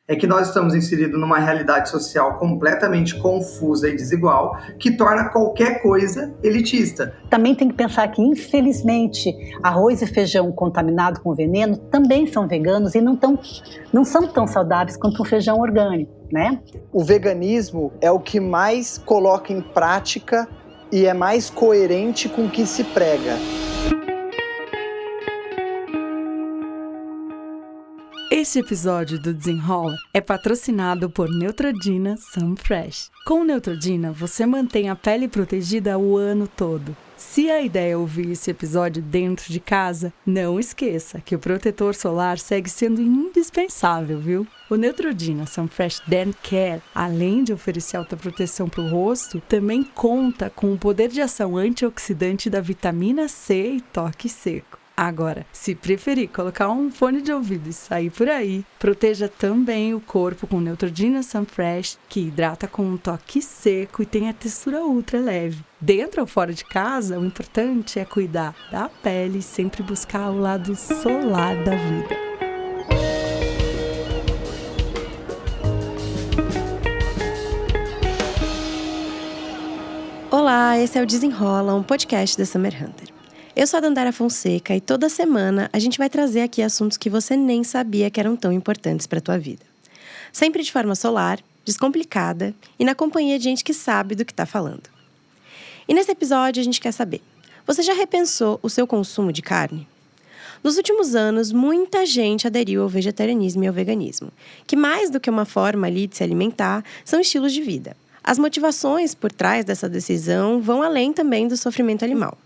é que nós estamos inseridos numa realidade social completamente confusa e desigual, que torna qualquer coisa elitista. Também tem que pensar que, infelizmente, arroz e feijão contaminado com veneno também são veganos e não são tão saudáveis quanto o feijão orgânico, né? O veganismo é o que mais coloca em prática e é mais coerente com o que se prega. Este episódio do Desenrola é patrocinado por Neutrogena Sunfresh. Com Neutrogena, você mantém a pele protegida o ano todo. Se a ideia é ouvir esse episódio dentro de casa, não esqueça que o protetor solar segue sendo indispensável, viu? O Neutrogena Sunfresh Den Care, além de oferecer alta proteção para o rosto, também conta com o poder de ação antioxidante da vitamina C e toque seco. Agora, se preferir colocar um fone de ouvido e sair por aí, proteja também o corpo com Neutrogena Sunfresh, que hidrata com um toque seco e tem a textura ultra leve. Dentro ou fora de casa, o importante é cuidar da pele e sempre buscar o lado solar da vida. Olá, esse é o Desenrola, um podcast da Summer Hunter. Eu sou a Dandara Fonseca e toda semana a gente vai trazer aqui assuntos que você nem sabia que eram tão importantes para a tua vida. Sempre de forma solar, descomplicada e na companhia de gente que sabe do que está falando. E nesse episódio a gente quer saber, você já repensou o seu consumo de carne? Nos últimos anos, muita gente aderiu ao vegetarianismo e ao veganismo, que mais do que uma forma ali de se alimentar, são estilos de vida. As motivações por trás dessa decisão vão além também do sofrimento animal.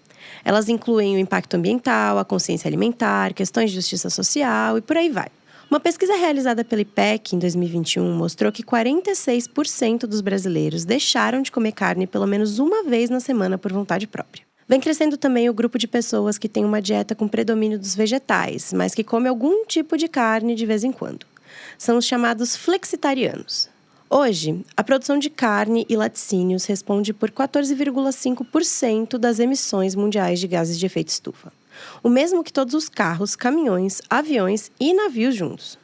Elas incluem o impacto ambiental, a consciência alimentar, questões de justiça social e por aí vai. Uma pesquisa realizada pela IPEC em 2021 mostrou que 46% dos brasileiros deixaram de comer carne pelo menos uma vez na semana por vontade própria. Vem crescendo também o grupo de pessoas que tem uma dieta com predomínio dos vegetais, mas que come algum tipo de carne de vez em quando. São os chamados flexitarianos. Hoje, a produção de carne e laticínios responde por 14,5% das emissões mundiais de gases de efeito estufa. O mesmo que todos os carros, caminhões, aviões e navios juntos.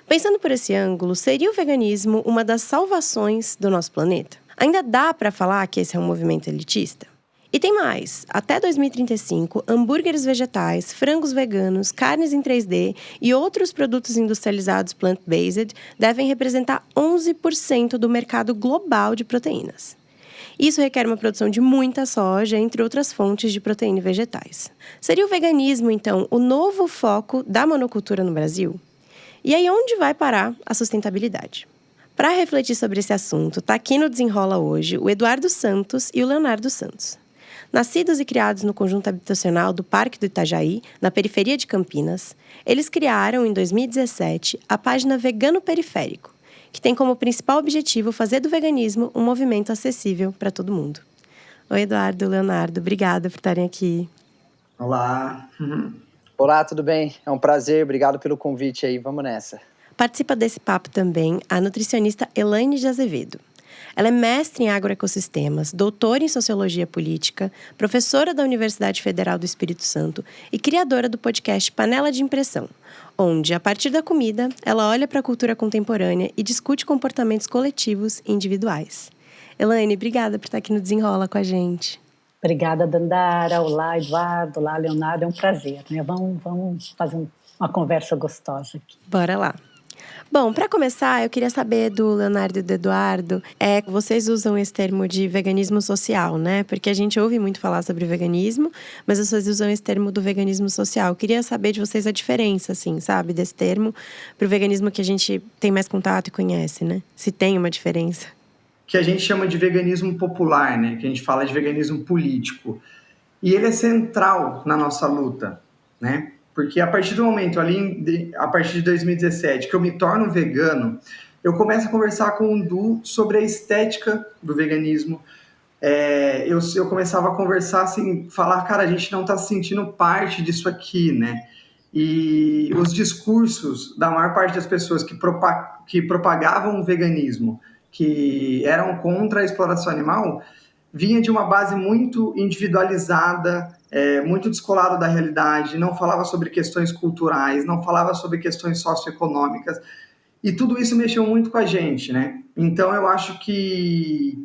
Pensando por esse ângulo, seria o veganismo uma das salvações do nosso planeta? Ainda dá para falar que esse é um movimento elitista? E tem mais, até 2035, hambúrgueres vegetais, frangos veganos, carnes em 3D e outros produtos industrializados plant-based devem representar 11% do mercado global de proteínas. Isso requer uma produção de muita soja, entre outras fontes de proteína e vegetais. Seria o veganismo, então, o novo foco da monocultura no Brasil? E aí, onde vai parar a sustentabilidade? Para refletir sobre esse assunto, está aqui no Desenrola hoje o Eduardo Santos e o Leonardo Santos. Nascidos e criados no conjunto habitacional do Parque do Itajaí, na periferia de Campinas, eles criaram, em 2017, a página Vegano Periférico, que tem como principal objetivo fazer do veganismo um movimento acessível para todo mundo. Oi, Eduardo, Leonardo, obrigada por estarem aqui. Olá. Olá, tudo bem? É um prazer, obrigado pelo convite aí, vamos nessa. Participa desse papo também a nutricionista Elaine de Azevedo. Ela é mestre em agroecossistemas, doutora em sociologia política, professora da Universidade Federal do Espírito Santo e criadora do podcast Panela de Impressão, onde, a partir da comida, ela olha para a cultura contemporânea e discute comportamentos coletivos e individuais. Elaine, obrigada por estar aqui no Desenrola com a gente. Obrigada, Dandara. Olá, Eduardo. Olá, Leonardo. É um prazer, né? Vamos fazer uma conversa gostosa aqui. Bora lá. Bom, para começar, eu queria saber do Leonardo e do Eduardo, vocês usam esse termo de veganismo social, né? Porque a gente ouve muito falar sobre veganismo, mas vocês usam esse termo do veganismo social. Eu queria saber de vocês a diferença, assim, sabe, desse termo para o veganismo que a gente tem mais contato e conhece, né? Se tem uma diferença. Que a gente chama de veganismo popular, né? Que a gente fala de veganismo político. E ele é central na nossa luta, né? Porque a partir do momento a partir de 2017, que eu me torno vegano, eu começo a conversar com o Du sobre a estética do veganismo. Eu começava a conversar assim, falar, cara, a gente não está se sentindo parte disso aqui, né? E os discursos da maior parte das pessoas que propagavam o veganismo, que eram contra a exploração animal, vinha de uma base muito individualizada, muito descolado da realidade, não falava sobre questões culturais, não falava sobre questões socioeconômicas. E tudo isso mexeu muito com a gente, né? Então eu acho que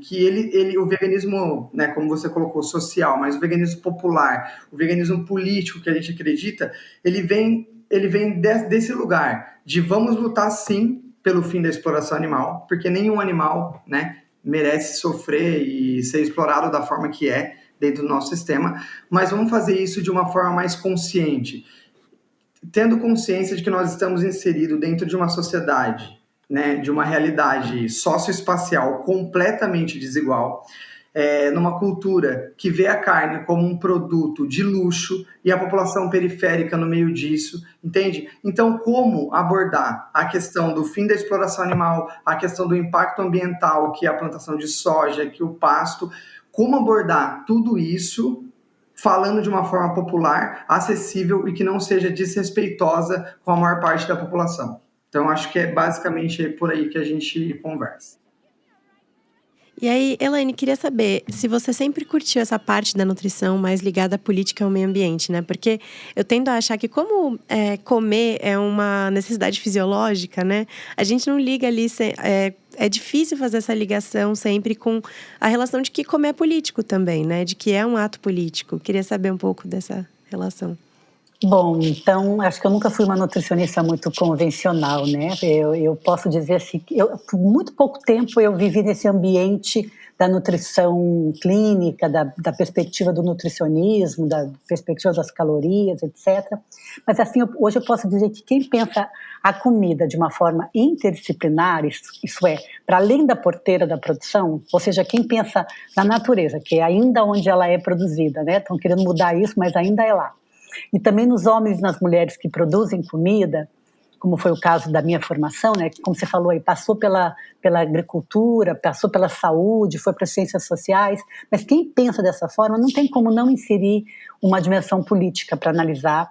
o veganismo, né, como você colocou, social, mas o veganismo popular, o veganismo político que a gente acredita, ele vem desse lugar de vamos lutar sim pelo fim da exploração animal, porque nenhum animal, né, merece sofrer e ser explorado da forma que é dentro do nosso sistema, mas vamos fazer isso de uma forma mais consciente, tendo consciência de que nós estamos inseridos dentro de uma sociedade, né, de uma realidade socioespacial completamente desigual, numa cultura que vê a carne como um produto de luxo e a população periférica no meio disso, entende? Então, como abordar a questão do fim da exploração animal, a questão do impacto ambiental, que é a plantação de soja, que o pasto, como abordar tudo isso falando de uma forma popular, acessível e que não seja desrespeitosa com a maior parte da população. Então, acho que é basicamente por aí que a gente conversa. E aí, Elaine, queria saber se você sempre curtiu essa parte da nutrição mais ligada à política e ao meio ambiente, né? Porque eu tendo a achar que como comer é uma necessidade fisiológica, né? A gente não liga ali, é difícil fazer essa ligação sempre com a relação de que comer é político também, né? De que é um ato político. Queria saber um pouco dessa relação. Bom, então, acho que eu nunca fui uma nutricionista muito convencional, né? Eu posso dizer assim, que por muito pouco tempo eu vivi nesse ambiente da nutrição clínica, da perspectiva do nutricionismo, da perspectiva das calorias, etc. Mas assim, hoje eu posso dizer que quem pensa a comida de uma forma interdisciplinar, isso é, para além da porteira da produção, ou seja, quem pensa na natureza, que é ainda onde ela é produzida, né? Estão querendo mudar isso, mas ainda é lá. E também nos homens e nas mulheres que produzem comida, como foi o caso da minha formação, né, que, como você falou aí, passou pela agricultura, passou pela saúde, foi para as ciências sociais, mas quem pensa dessa forma não tem como não inserir uma dimensão política para analisar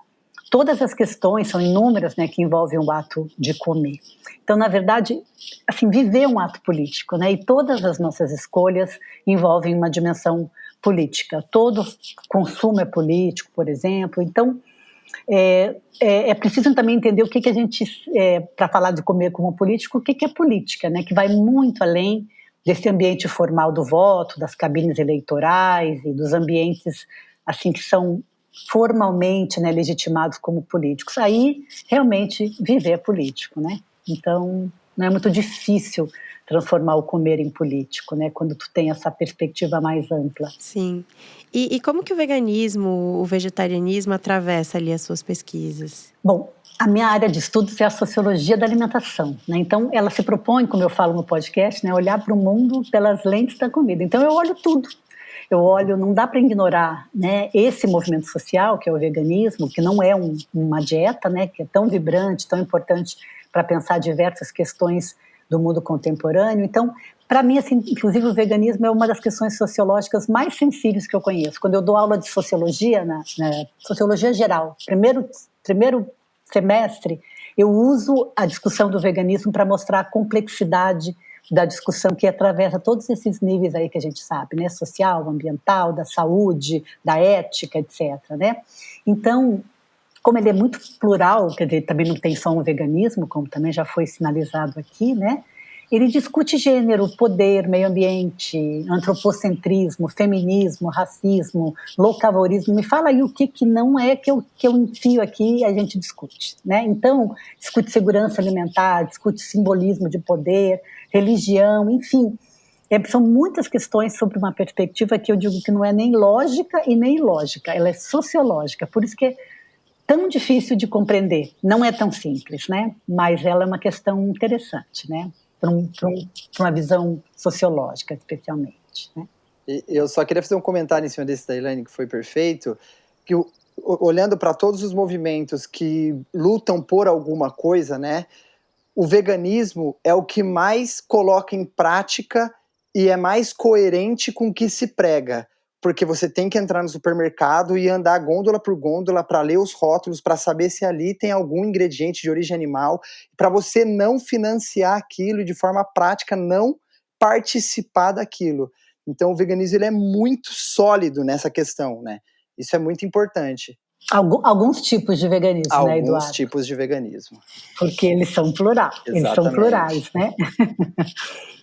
todas as questões, são inúmeras, né, que envolvem o ato de comer. Então, na verdade, assim, viver é um ato político, né, e todas as nossas escolhas envolvem uma dimensão política. Todo consumo é político, por exemplo. Então, é preciso também entender o que a gente, para falar de comer como político, o que é política, né? Que vai muito além desse ambiente formal do voto, das cabines eleitorais e dos ambientes assim que são formalmente, né, legitimados como políticos. Aí, realmente, viver é político, né? Então, não é muito difícil transformar o comer em político, né? Quando tu tem essa perspectiva mais ampla. Sim. E como que o veganismo, o vegetarianismo atravessa ali as suas pesquisas? Bom, a minha área de estudos é a sociologia da alimentação, né? Então, ela se propõe, como eu falo no podcast, né, olhar para o mundo pelas lentes da comida. Então, eu olho tudo. Eu olho, não dá para ignorar, né, esse movimento social, que é o veganismo, que não é uma dieta, né, que é tão vibrante, tão importante para pensar diversas questões do mundo contemporâneo. Então, para mim, assim, inclusive o veganismo é uma das questões sociológicas mais sensíveis que eu conheço. Quando eu dou aula de sociologia, na sociologia geral, primeiro semestre, eu uso a discussão do veganismo para mostrar a complexidade da discussão que atravessa todos esses níveis aí que a gente sabe, né? Social, ambiental, da saúde, da ética, etc., né? Então, como ele é muito plural, quer dizer, também não tem só um veganismo, como também já foi sinalizado aqui, né? Ele discute gênero, poder, meio ambiente, antropocentrismo, feminismo, racismo, locavorismo. Me fala aí o que não é que eu enfio aqui e a gente discute, né? Então, discute segurança alimentar, discute simbolismo de poder, religião, enfim. São muitas questões sobre uma perspectiva que eu digo que não é nem lógica e nem ilógica, ela é sociológica, por isso que é tão difícil de compreender. Não é tão simples, né? Mas ela é uma questão interessante, né? Para uma visão sociológica, especialmente, né? Eu só queria fazer um comentário em cima desse da Elaine, que foi perfeito, que olhando para todos os movimentos que lutam por alguma coisa, né? O veganismo é o que mais coloca em prática e é mais coerente com o que se prega. Porque você tem que entrar no supermercado e andar gôndola por gôndola para ler os rótulos, para saber se ali tem algum ingrediente de origem animal, para você não financiar aquilo e de forma prática não participar daquilo. Então o veganismo ele é muito sólido nessa questão, né? Isso é muito importante. Alguns tipos de veganismo, né, Eduardo? Alguns tipos de veganismo. Porque eles são plurais, eles são plurais, né?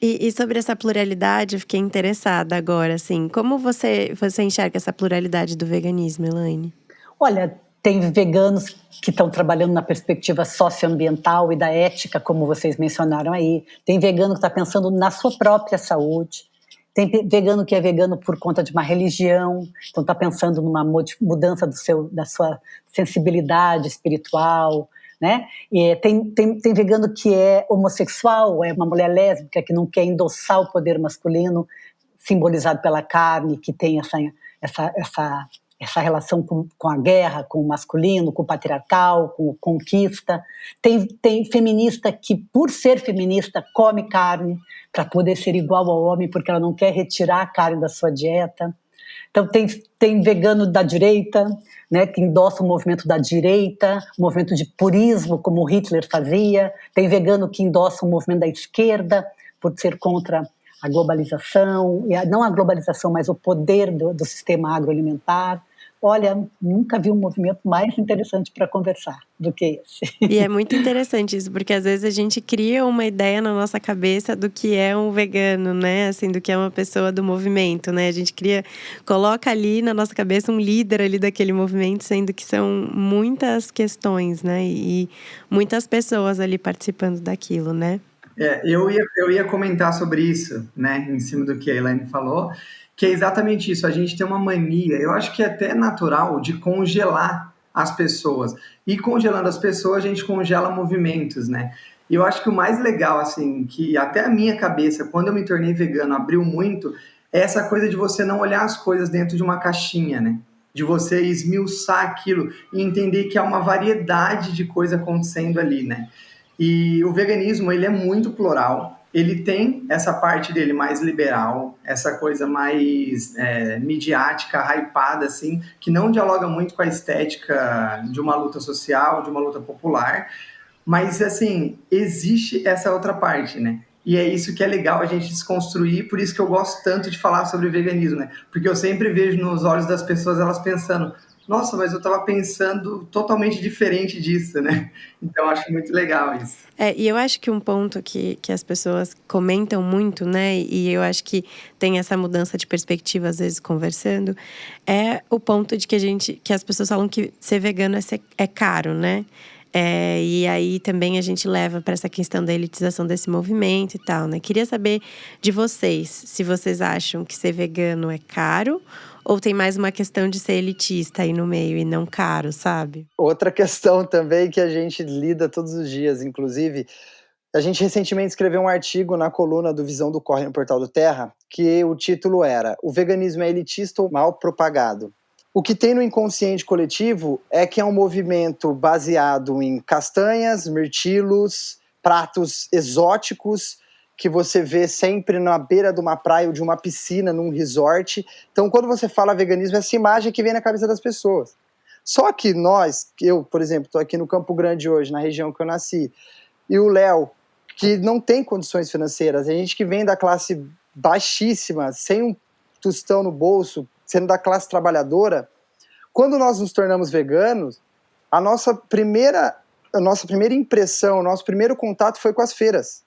E sobre essa pluralidade, eu fiquei interessada agora, assim, como você enxerga essa pluralidade do veganismo, Elaine? Olha, tem veganos que estão trabalhando na perspectiva socioambiental e da ética, como vocês mencionaram aí. Tem vegano que está pensando na sua própria saúde. Tem vegano que é vegano por conta de uma religião, então está pensando numa mudança da sua sensibilidade espiritual, né? E tem vegano que é homossexual, é uma mulher lésbica que não quer endossar o poder masculino, simbolizado pela carne, que tem essa relação com a guerra, com o masculino, com o patriarcal, com a conquista. Tem feminista que, por ser feminista, come carne para poder ser igual ao homem, porque ela não quer retirar a carne da sua dieta. Então tem vegano da direita, né, que endossa o movimento da direita, o movimento de purismo, como Hitler fazia. Tem vegano que endossa o movimento da esquerda, por ser contra a globalização, não a globalização, mas o poder do sistema agroalimentar. Olha, nunca vi um movimento mais interessante para conversar do que esse. E é muito interessante isso, porque às vezes a gente cria uma ideia na nossa cabeça do que é um vegano, né? Assim, do que é uma pessoa do movimento, né? A gente coloca ali na nossa cabeça um líder ali daquele movimento, sendo que são muitas questões, né? E muitas pessoas ali participando daquilo, né? Eu ia comentar sobre isso, né? Em cima do que a Elaine falou, que é exatamente isso. A gente tem uma mania, eu acho que é até natural, de congelar as pessoas. E congelando as pessoas, a gente congela movimentos, né? E eu acho que o mais legal, assim, que até a minha cabeça, quando eu me tornei vegano, abriu muito, é essa coisa de você não olhar as coisas dentro de uma caixinha, né? De você esmiuçar aquilo e entender que há uma variedade de coisa acontecendo ali, né? E o veganismo, ele é muito plural. Ele tem essa parte dele mais liberal, essa coisa mais midiática, hypada, assim, que não dialoga muito com a estética de uma luta social, de uma luta popular, mas, assim, existe essa outra parte, né? E é isso que é legal a gente desconstruir, por isso que eu gosto tanto de falar sobre veganismo, né? Porque eu sempre vejo nos olhos das pessoas elas pensando, nossa, mas eu estava pensando totalmente diferente disso, né? Então, eu acho muito legal isso. E eu acho que um ponto que as pessoas comentam muito, né? E eu acho que tem essa mudança de perspectiva, às vezes, conversando, é o ponto de que as pessoas falam que ser vegano é caro, né? E aí também a gente leva para essa questão da elitização desse movimento e tal, né? Queria saber de vocês, se vocês acham que ser vegano é caro ou tem mais uma questão de ser elitista aí no meio e não caro, sabe? Outra questão também que a gente lida todos os dias, inclusive, a gente recentemente escreveu um artigo na coluna do Visão do Corre no Portal do Terra, que o título era "O veganismo é elitista ou mal propagado?". O que tem no inconsciente coletivo é que é um movimento baseado em castanhas, mirtilos, pratos exóticos, que você vê sempre na beira de uma praia ou de uma piscina, num resort. Então, quando você fala veganismo, é essa imagem que vem na cabeça das pessoas. Só que eu, por exemplo, estou aqui no Campo Grande hoje, na região que eu nasci, e o Léo, que não tem condições financeiras, a gente que vem da classe baixíssima, sem um tostão no bolso, sendo da classe trabalhadora, quando nós nos tornamos veganos, a nossa primeira impressão, o nosso primeiro contato foi com as feiras,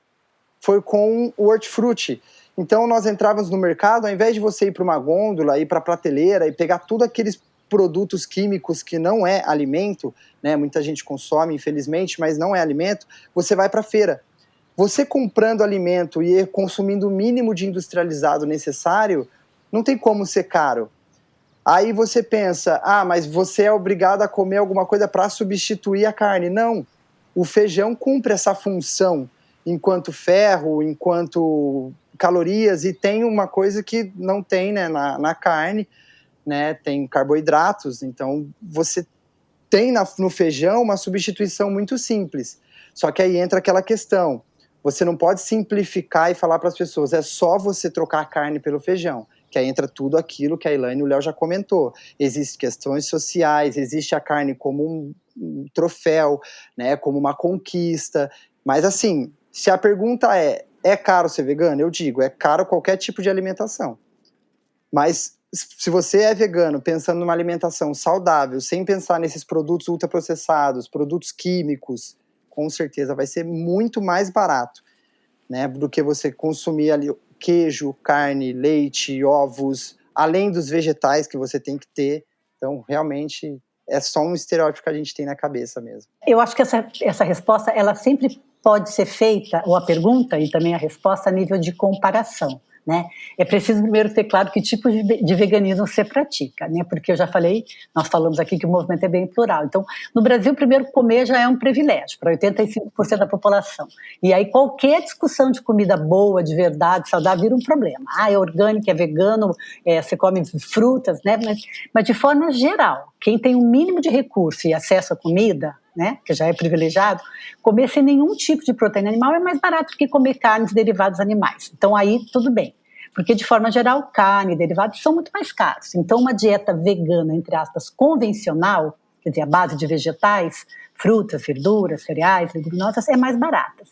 foi com o hortifruti. Então nós entrávamos no mercado, ao invés de você ir para uma gôndola, ir para a prateleira e pegar tudo aqueles produtos químicos que não é alimento, né, muita gente consome, infelizmente, mas não é alimento, você vai para a feira. Você comprando alimento e consumindo o mínimo de industrializado necessário, não tem como ser caro. Aí você pensa, mas você é obrigado a comer alguma coisa para substituir a carne. Não, o feijão cumpre essa função enquanto ferro, enquanto calorias, e tem uma coisa que não tem, né, na carne, né, tem carboidratos, então você tem no feijão uma substituição muito simples. Só que aí entra aquela questão, você não pode simplificar e falar para as pessoas, é só você trocar a carne pelo feijão, que aí entra tudo aquilo que a Elaine e o Léo já comentou. Existem questões sociais, existe a carne como um troféu, né, como uma conquista, mas assim, se a pergunta é caro ser vegano? Eu digo, é caro qualquer tipo de alimentação. Mas se você é vegano pensando numa alimentação saudável, sem pensar nesses produtos ultraprocessados, produtos químicos, com certeza vai ser muito mais barato, né, do que você consumir ali queijo, carne, leite, ovos, além dos vegetais que você tem que ter. Então, realmente, é só um estereótipo que a gente tem na cabeça mesmo. Eu acho que essa resposta, ela sempre pode ser feita, ou a pergunta e também a resposta, a nível de comparação, né? É preciso primeiro ter claro que tipo de veganismo você pratica, né? Porque eu já falei, nós falamos aqui que o movimento é bem plural. Então, no Brasil, primeiro, comer já é um privilégio para 85% da população. E aí qualquer discussão de comida boa, de verdade, saudável, vira um problema. Ah, é orgânico, é vegano, você come frutas, né? Mas de forma geral, quem tem um mínimo de recurso e acesso à comida, né, que já é privilegiado, comer sem nenhum tipo de proteína animal é mais barato do que comer carnes derivados animais. Então aí tudo bem, porque de forma geral carne e derivados são muito mais caros. Então uma dieta vegana, entre aspas, convencional, quer dizer, a base de vegetais, frutas, verduras, cereais, leguminosas, é mais barata.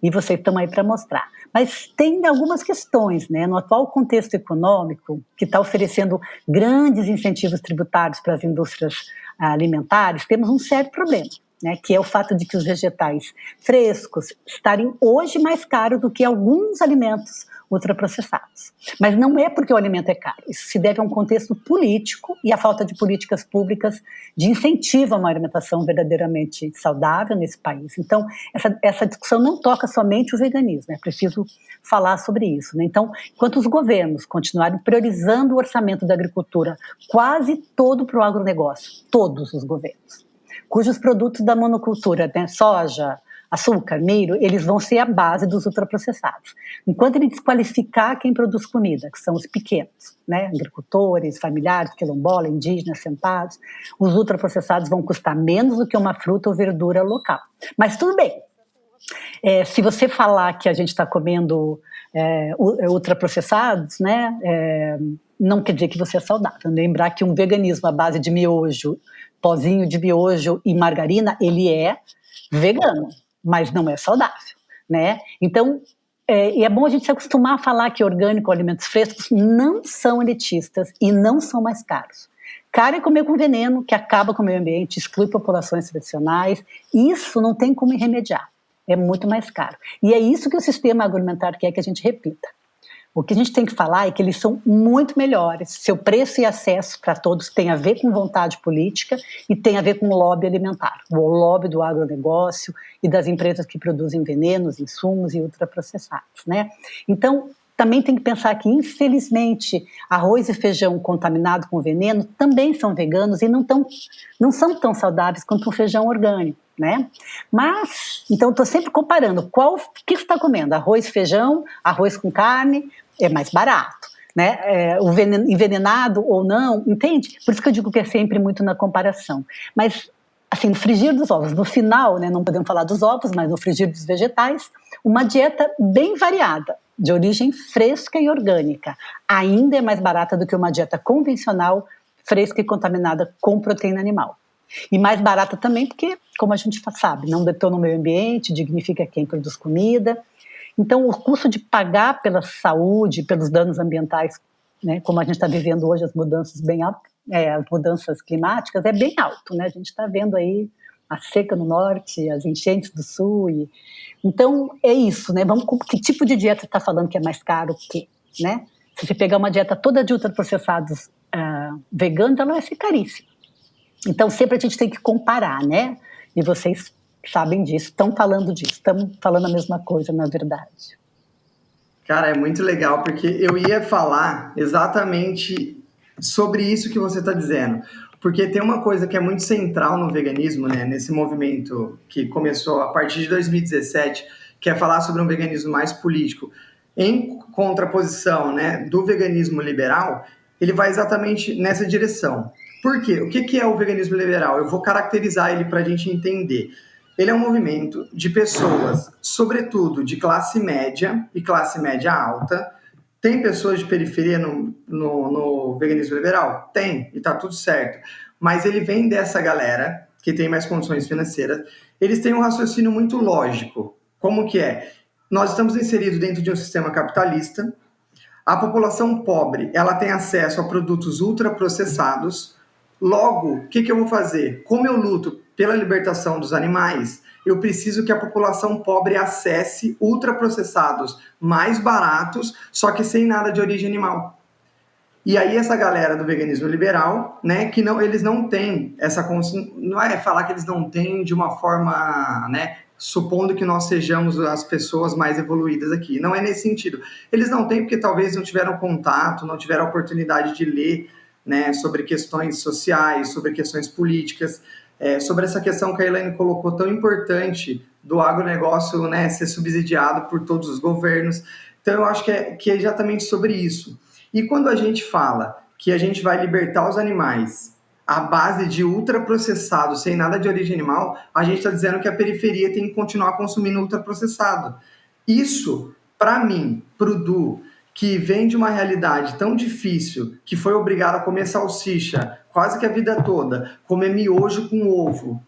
E vocês estão aí para mostrar. Mas tem algumas questões, né? No atual contexto econômico, que está oferecendo grandes incentivos tributários para as indústrias alimentares, temos um sério problema, né? Que é o fato de que os vegetais frescos estarem hoje mais caros do que alguns alimentos ultraprocessados. Mas não é porque o alimento é caro, isso se deve a um contexto político e à falta de políticas públicas de incentivo a uma alimentação verdadeiramente saudável nesse país. Então, essa discussão não toca somente o veganismo, é preciso falar sobre isso, né? Então, enquanto os governos continuarem priorizando o orçamento da agricultura quase todo para o agronegócio, todos os governos, cujos produtos da monocultura, né, soja, açúcar, milho, eles vão ser a base dos ultraprocessados. Enquanto ele desqualificar quem produz comida, que são os pequenos, né, agricultores, familiares, quilombola, indígenas, sentados, os ultraprocessados vão custar menos do que uma fruta ou verdura local. Mas tudo bem. Se você falar que a gente está comendo ultraprocessados, né, não quer dizer que você é saudável. Lembrar que um veganismo à base de miojo, pozinho de miojo e margarina, ele é vegano, mas não é saudável, né? Então, e é bom a gente se acostumar a falar que orgânico, alimentos frescos, não são elitistas e não são mais caros. Caro é comer com veneno, que acaba com o meio ambiente, exclui populações tradicionais, isso não tem como remediar, é muito mais caro. E é isso que o sistema agroalimentar quer que a gente repita. O que a gente tem que falar é que eles são muito melhores. Seu preço e acesso para todos tem a ver com vontade política e tem a ver com o lobby alimentar, o lobby do agronegócio e das empresas que produzem venenos, insumos e ultraprocessados, né? Então, também tem que pensar que, infelizmente, arroz e feijão contaminado com veneno também são veganos e não são tão saudáveis quanto um feijão orgânico, né? Mas, então, estou sempre comparando o que você está comendo, arroz, feijão, arroz com carne, é mais barato, né? O envenenado ou não, entende? Por isso que eu digo que é sempre muito na comparação. Mas, assim, no frigir dos ovos, no final, né, não podemos falar dos ovos, mas no frigir dos vegetais, uma dieta bem variada, de origem fresca e orgânica, ainda é mais barata do que uma dieta convencional, fresca e contaminada com proteína animal. E mais barata também porque, como a gente sabe, não detona o meio ambiente, dignifica quem produz comida. Então, o custo de pagar pela saúde, pelos danos ambientais, né, como a gente está vivendo hoje, as mudanças as mudanças climáticas, é bem alto, né? A gente está vendo aí a seca no norte, as enchentes do sul. Então, é isso, né? Que tipo de dieta você está falando que é mais caro que, né? Se você pegar uma dieta toda de ultraprocessados veganos, ela vai ser caríssima. Então, sempre a gente tem que comparar, né? E vocês sabem disso, estão falando disso, estamos falando a mesma coisa, na verdade. Cara, é muito legal, porque eu ia falar exatamente sobre isso que você está dizendo. Porque tem uma coisa que é muito central no veganismo, né? Nesse movimento que começou a partir de 2017, que é falar sobre um veganismo mais político. Em contraposição, né, do veganismo liberal, ele vai exatamente nessa direção. Por quê? O que é o veganismo liberal? Eu vou caracterizar ele para a gente entender. Ele é um movimento de pessoas, sobretudo de classe média e classe média alta. Tem pessoas de periferia no veganismo liberal? Tem, e tá tudo certo. Mas ele vem dessa galera que tem mais condições financeiras. Eles têm um raciocínio muito lógico. Como que é? Nós estamos inseridos dentro de um sistema capitalista. A população pobre, ela tem acesso a produtos ultraprocessados. Logo, o que eu vou fazer? Como eu luto pela libertação dos animais, eu preciso que a população pobre acesse ultraprocessados mais baratos, só que sem nada de origem animal. E aí essa galera do veganismo liberal, né, que não, eles não têm essa consciência, não é falar que eles não têm de uma forma, né, supondo que nós sejamos as pessoas mais evoluídas aqui. Não é nesse sentido. Eles não têm porque talvez não tiveram contato, não tiveram a oportunidade de ler, né, sobre questões sociais, sobre questões políticas, sobre essa questão que a Elaine colocou tão importante do agronegócio, né, ser subsidiado por todos os governos. Então eu acho que é exatamente sobre isso. E quando a gente fala que a gente vai libertar os animais à base de ultraprocessado, sem nada de origem animal, a gente está dizendo que a periferia tem que continuar consumindo ultraprocessado. Isso, para mim, para o Du, que vem de uma realidade tão difícil, que foi obrigado a comer salsicha quase que a vida toda, comer miojo com ovo,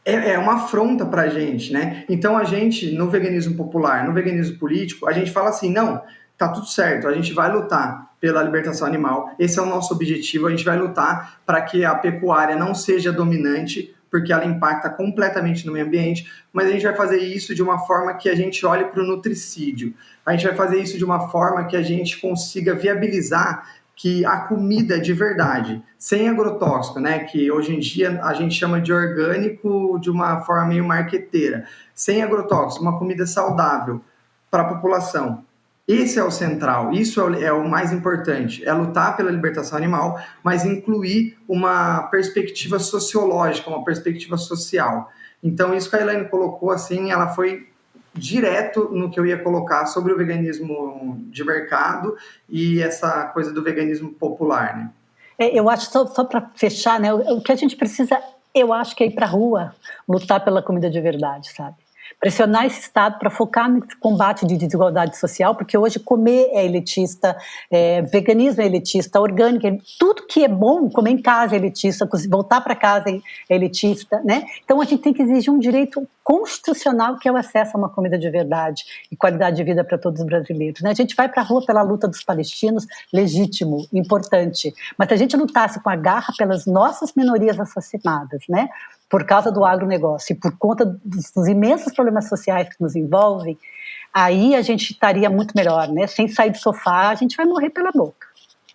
é uma afronta para a gente, né? Então a gente, no veganismo popular, no veganismo político, a gente fala assim, não, tá tudo certo, a gente vai lutar pela libertação animal, esse é o nosso objetivo, a gente vai lutar para que a pecuária não seja dominante, porque ela impacta completamente no meio ambiente, mas a gente vai fazer isso de uma forma que a gente olhe para o nutricídio, a gente vai fazer isso de uma forma que a gente consiga viabilizar que a comida de verdade, sem agrotóxico, né, que hoje em dia a gente chama de orgânico de uma forma meio marqueteira, sem agrotóxico, uma comida saudável para a população. Esse é o central, isso é o mais importante, é lutar pela libertação animal, mas incluir uma perspectiva sociológica, uma perspectiva social. Então, isso que a Elaine colocou, assim, ela foi direto no que eu ia colocar sobre o veganismo de mercado e essa coisa do veganismo popular, né? Eu acho, só para fechar, né, o que a gente precisa, eu acho que é ir para a rua, lutar pela comida de verdade, sabe? Pressionar esse Estado para focar no combate de desigualdade social, porque hoje comer é elitista, veganismo é elitista, orgânico, tudo que é bom, comer em casa é elitista, voltar para casa é elitista, né? Então a gente tem que exigir um direito constitucional que é o acesso a uma comida de verdade e qualidade de vida para todos os brasileiros, né? A gente vai para a rua pela luta dos palestinos, legítimo, importante, mas se a gente lutasse com a garra pelas nossas minorias assassinadas, né? Por causa do agronegócio e por conta dos imensos problemas sociais que nos envolvem, aí a gente estaria muito melhor, né? Sem sair do sofá, a gente vai morrer pela boca.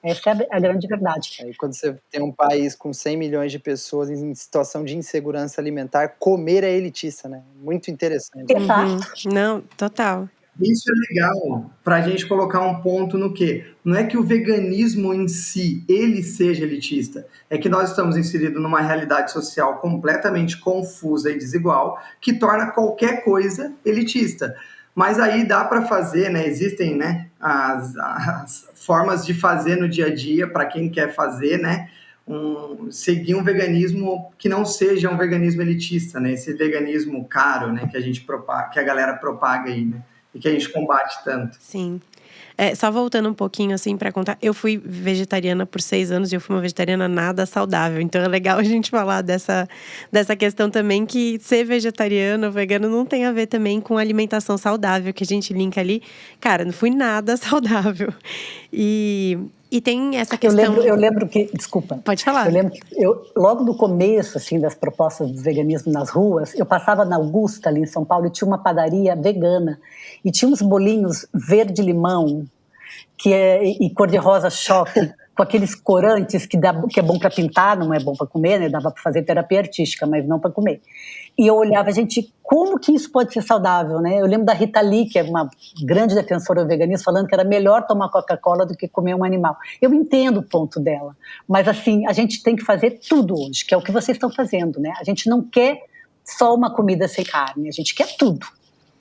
Essa é a grande verdade. Aí quando você tem um país com 100 milhões de pessoas em situação de insegurança alimentar, comer é elitista, né? Muito interessante. Exato. Não, total. Isso é legal para a gente colocar um ponto no quê? Não é que o veganismo em si, ele seja elitista, é que nós estamos inseridos numa realidade social completamente confusa e desigual, que torna qualquer coisa elitista. Mas aí dá para fazer, né? Existem, né, as formas de fazer no dia a dia para quem quer fazer, né? Seguir um veganismo que não seja um veganismo elitista, né? Esse veganismo caro, né? Que a gente propaga, que a galera propaga aí, né? E que a gente combate tanto. Sim. Só voltando um pouquinho, assim, para contar. Eu fui vegetariana por 6 anos e eu fui uma vegetariana nada saudável. Então é legal a gente falar dessa questão também, que ser vegetariano ou vegano não tem a ver também com alimentação saudável, que a gente linka ali. Cara, não fui nada saudável. E tem essa questão... Eu lembro que... Desculpa. Pode falar. Eu lembro que logo no começo, assim, das propostas do veganismo nas ruas, eu passava na Augusta, ali em São Paulo, e tinha uma padaria vegana. E tinha uns bolinhos verde-limão e cor-de-rosa choque, com aqueles corantes que é bom para pintar, não é bom para comer, né? Dava para fazer terapia artística, mas não para comer. E eu olhava, gente, como que isso pode ser saudável, né? Eu lembro da Rita Lee, que é uma grande defensora do veganismo, falando que era melhor tomar Coca-Cola do que comer um animal. Eu entendo o ponto dela, mas assim, a gente tem que fazer tudo hoje, que é o que vocês estão fazendo, né? A gente não quer só uma comida sem carne, a gente quer tudo.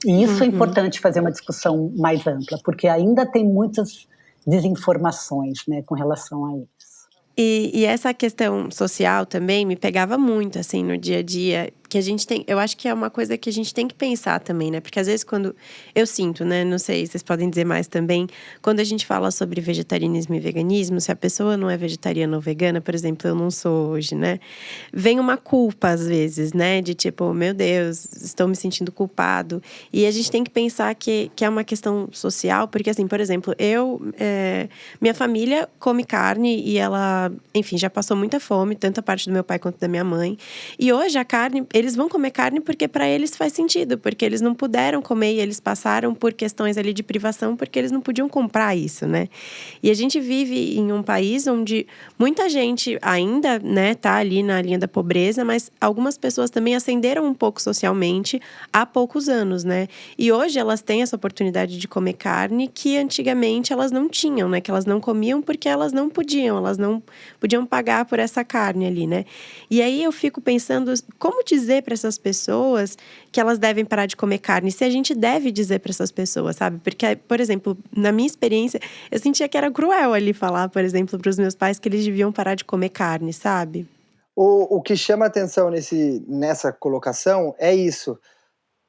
E isso é importante fazer uma discussão mais ampla, porque ainda tem muitas desinformações, né, com relação a isso. E essa questão social também me pegava muito, assim, no dia a dia. que a gente tem, eu acho que é uma coisa que a gente tem que pensar também, né? Porque às vezes quando eu sinto, né, não sei, vocês podem dizer mais também, quando a gente fala sobre vegetarianismo e veganismo, se a pessoa não é vegetariana ou vegana, por exemplo, eu não sou hoje, né? Vem uma culpa às vezes, né? De tipo, meu Deus, estou me sentindo culpado. E a gente tem que pensar que é uma questão social, porque assim, por exemplo, minha família come carne e ela, enfim, já passou muita fome, tanto a parte do meu pai quanto da minha mãe. E hoje a carne, eles vão comer carne porque para eles faz sentido, porque eles não puderam comer e eles passaram por questões ali de privação porque eles não podiam comprar isso, né? E a gente vive em um país onde muita gente ainda, né, tá ali na linha da pobreza, mas algumas pessoas também ascenderam um pouco socialmente há poucos anos, né? E hoje elas têm essa oportunidade de comer carne que antigamente elas não tinham, né? Que elas não comiam porque elas não podiam pagar por essa carne ali, né? E aí eu fico pensando, como dizer para essas pessoas que elas devem parar de comer carne? Se a gente deve dizer para essas pessoas, sabe? Porque, por exemplo, na minha experiência, eu sentia que era cruel ali falar, por exemplo, para os meus pais que eles deviam parar de comer carne, sabe? O que chama atenção nessa colocação é isso.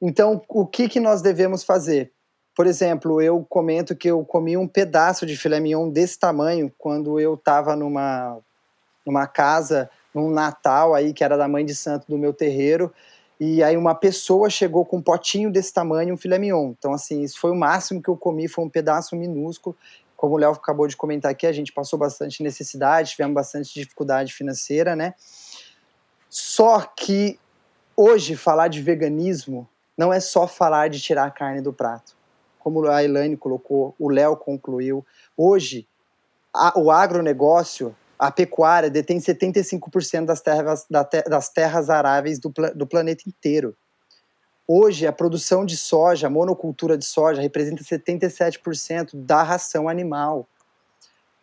Então, o que nós devemos fazer? Por exemplo, eu comento que eu comi um pedaço de filé mignon desse tamanho quando eu estava numa casa, num Natal aí, que era da mãe de santo do meu terreiro, e aí uma pessoa chegou com um potinho desse tamanho, um filé mignon. Então, assim, isso foi o máximo que eu comi, foi um pedaço minúsculo. Como o Léo acabou de comentar aqui, a gente passou bastante necessidade, tivemos bastante dificuldade financeira, né? Só que hoje falar de veganismo não é só falar de tirar a carne do prato. Como a Elaine colocou, o Léo concluiu, hoje o agronegócio, a pecuária, detém 75% das terras aráveis do planeta inteiro. Hoje, a produção de soja, a monocultura de soja, representa 77% da ração animal.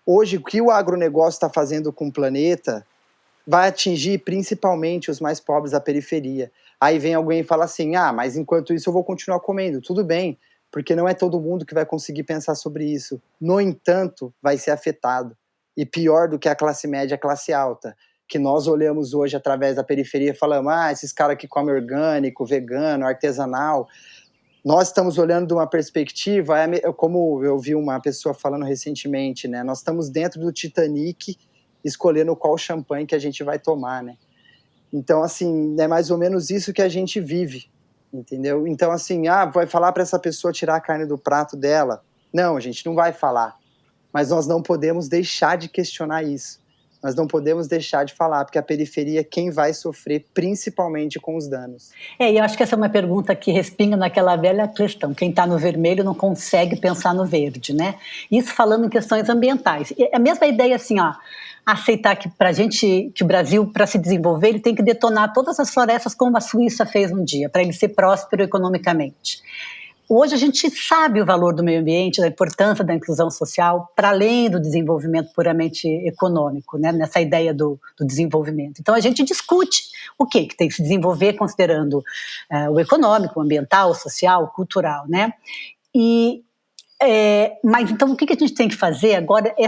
Hoje, o que o agronegócio está fazendo com o planeta vai atingir principalmente os mais pobres da periferia. Aí vem alguém e fala assim, mas enquanto isso eu vou continuar comendo. Tudo bem, porque não é todo mundo que vai conseguir pensar sobre isso. No entanto, vai ser afetado. E pior do que a classe média, a classe alta, que nós olhamos hoje através da periferia e falamos, esses caras que comem orgânico, vegano, artesanal. Nós estamos olhando de uma perspectiva, como eu vi uma pessoa falando recentemente, né? Nós estamos dentro do Titanic, escolhendo qual champanhe que a gente vai tomar, né? Então, assim, é mais ou menos isso que a gente vive, entendeu? Então, assim, vai falar para essa pessoa tirar a carne do prato dela? Não, a gente não vai falar. Mas nós não podemos deixar de questionar isso. Nós não podemos deixar de falar, porque a periferia é quem vai sofrer, principalmente com os danos. E eu acho que essa é uma pergunta que respinga naquela velha questão. Quem está no vermelho não consegue pensar no verde, né? Isso falando em questões ambientais. E a mesma ideia, assim, aceitar que que o Brasil, para se desenvolver, ele tem que detonar todas as florestas como a Suíça fez um dia, para ele ser próspero economicamente. Hoje a gente sabe o valor do meio ambiente, da importância da inclusão social, para além do desenvolvimento puramente econômico, né, nessa ideia do desenvolvimento. Então a gente discute o que tem que se desenvolver considerando o econômico, o ambiental, o social, o cultural, né? Mas então o que a gente tem que fazer agora é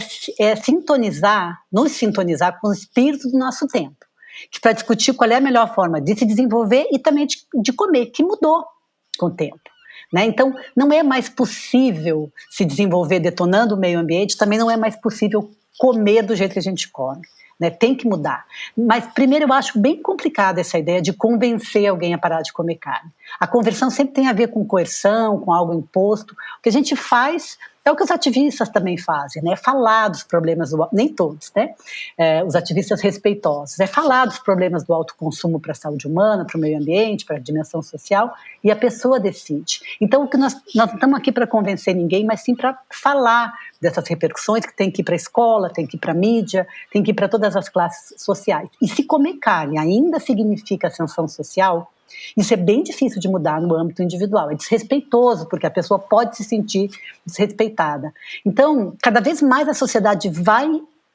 nos sintonizar com o espírito do nosso tempo, que para discutir qual é a melhor forma de se desenvolver e também de comer, que mudou com o tempo. Né? Então, não é mais possível se desenvolver detonando o meio ambiente, também não é mais possível comer do jeito que a gente come. Né? Tem que mudar. Mas, primeiro, eu acho bem complicada essa ideia de convencer alguém a parar de comer carne. A conversão sempre tem a ver com coerção, com algo imposto. O que a gente faz é o que os ativistas também fazem, né? Falar dos problemas nem todos, né? Os ativistas respeitosos, falar dos problemas do alto consumo para a saúde humana, para o meio ambiente, para a dimensão social, e a pessoa decide. Então, o que nós não estamos aqui para convencer ninguém, mas sim para falar dessas repercussões que tem que ir para a escola, tem que ir para a mídia, tem que ir para todas as classes sociais. E se comer carne ainda significa ascensão social, isso é bem difícil de mudar no âmbito individual, é desrespeitoso, porque a pessoa pode se sentir desrespeitada. Então, cada vez mais a sociedade vai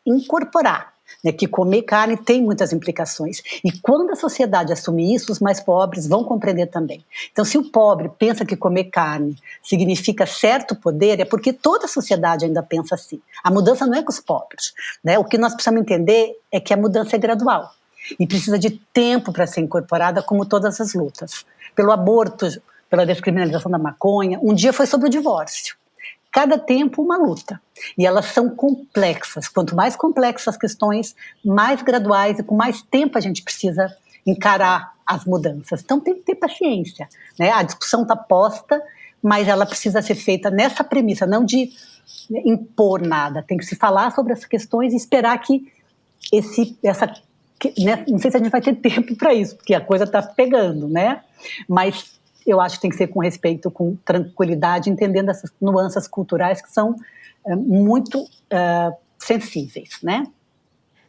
incorporar, né, que comer carne tem muitas implicações. E quando a sociedade assumir isso, os mais pobres vão compreender também. Então, se o pobre pensa que comer carne significa certo poder, é porque toda a sociedade ainda pensa assim. A mudança não é com os pobres, né? O que nós precisamos entender é que a mudança é gradual. e precisa de tempo para ser incorporada, como todas as lutas. Pelo aborto, pela descriminalização da maconha, um dia foi sobre o divórcio. Cada tempo uma luta. E elas são complexas. Quanto mais complexas as questões, mais graduais e com mais tempo a gente precisa encarar as mudanças. Então tem que ter paciência, né? A discussão está posta, mas ela precisa ser feita nessa premissa, não de impor nada. Tem que se falar sobre essas questões e esperar que não sei se a gente vai ter tempo para isso, porque a coisa está pegando, né? Mas eu acho que tem que ser com respeito, com tranquilidade, entendendo essas nuances culturais que são muito sensíveis, né?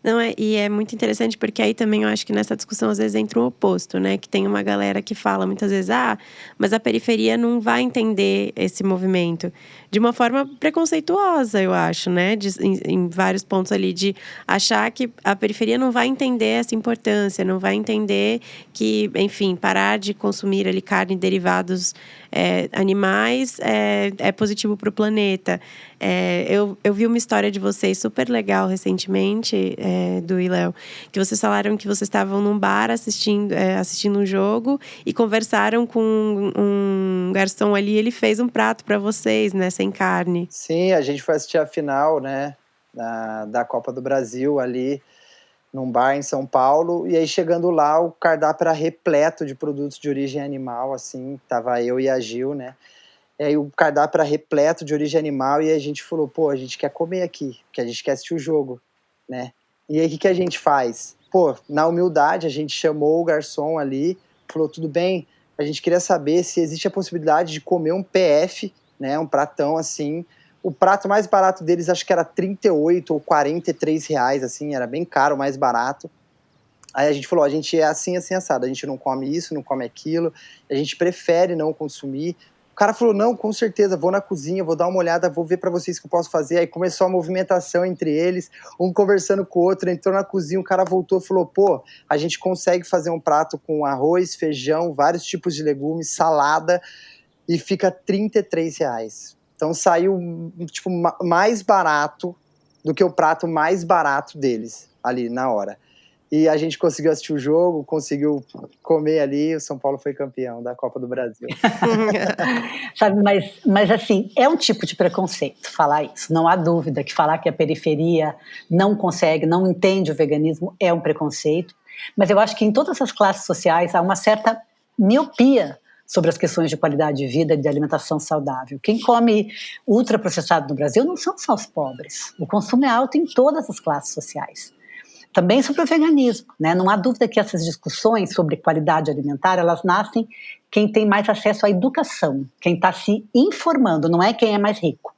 Não, e é muito interessante porque aí também eu acho que nessa discussão às vezes entra o oposto, né? Que tem uma galera que fala muitas vezes, mas a periferia não vai entender esse movimento. De uma forma preconceituosa, eu acho, né? Em vários pontos ali, de achar que a periferia não vai entender essa importância, não vai entender que, enfim, parar de consumir ali carne e derivados animais é positivo para o planeta. Eu vi uma história de vocês super legal recentemente, Du e Léo, que vocês falaram que vocês estavam num bar assistindo um jogo e conversaram com um garçom ali, ele fez um prato para vocês, né, sem carne. Sim, a gente foi assistir a final, né, da Copa do Brasil ali num bar em São Paulo, e aí chegando lá o cardápio era repleto de produtos de origem animal, assim, tava eu e a Gil, né, e aí o cardápio era repleto de origem animal, e a gente falou, pô, a gente quer comer aqui, porque a gente quer assistir o jogo, né, e aí o que a gente faz? Pô, na humildade a gente chamou o garçom ali, falou, tudo bem, a gente queria saber se existe a possibilidade de comer um PF, né, um pratão assim. O prato mais barato deles acho que era 38 ou 43 reais, assim, era bem caro, mais barato. Aí a gente falou, a gente é assim, assim, assado, a gente não come isso, não come aquilo, a gente prefere não consumir. O cara falou, não, com certeza, vou na cozinha, vou dar uma olhada, vou ver para vocês o que eu posso fazer. Aí começou a movimentação entre eles, um conversando com o outro, entrou na cozinha, o cara voltou e falou, pô, a gente consegue fazer um prato com arroz, feijão, vários tipos de legumes, salada, e fica 33 reais. Então saiu tipo, mais barato do que o prato mais barato deles, ali na hora. E a gente conseguiu assistir o jogo, conseguiu comer ali, o São Paulo foi campeão da Copa do Brasil. Sabe, mas assim, é um tipo de preconceito falar isso. Não há dúvida que falar que a periferia não consegue, não entende o veganismo é um preconceito. Mas eu acho que em todas as classes sociais há uma certa miopia sobre as questões de qualidade de vida e de alimentação saudável. Quem come ultraprocessado no Brasil não são só os pobres. O consumo é alto em todas as classes sociais. Também sobre o veganismo, né? Não há dúvida que essas discussões sobre qualidade alimentar, elas nascem quem tem mais acesso à educação, quem está se informando, não é quem é mais rico,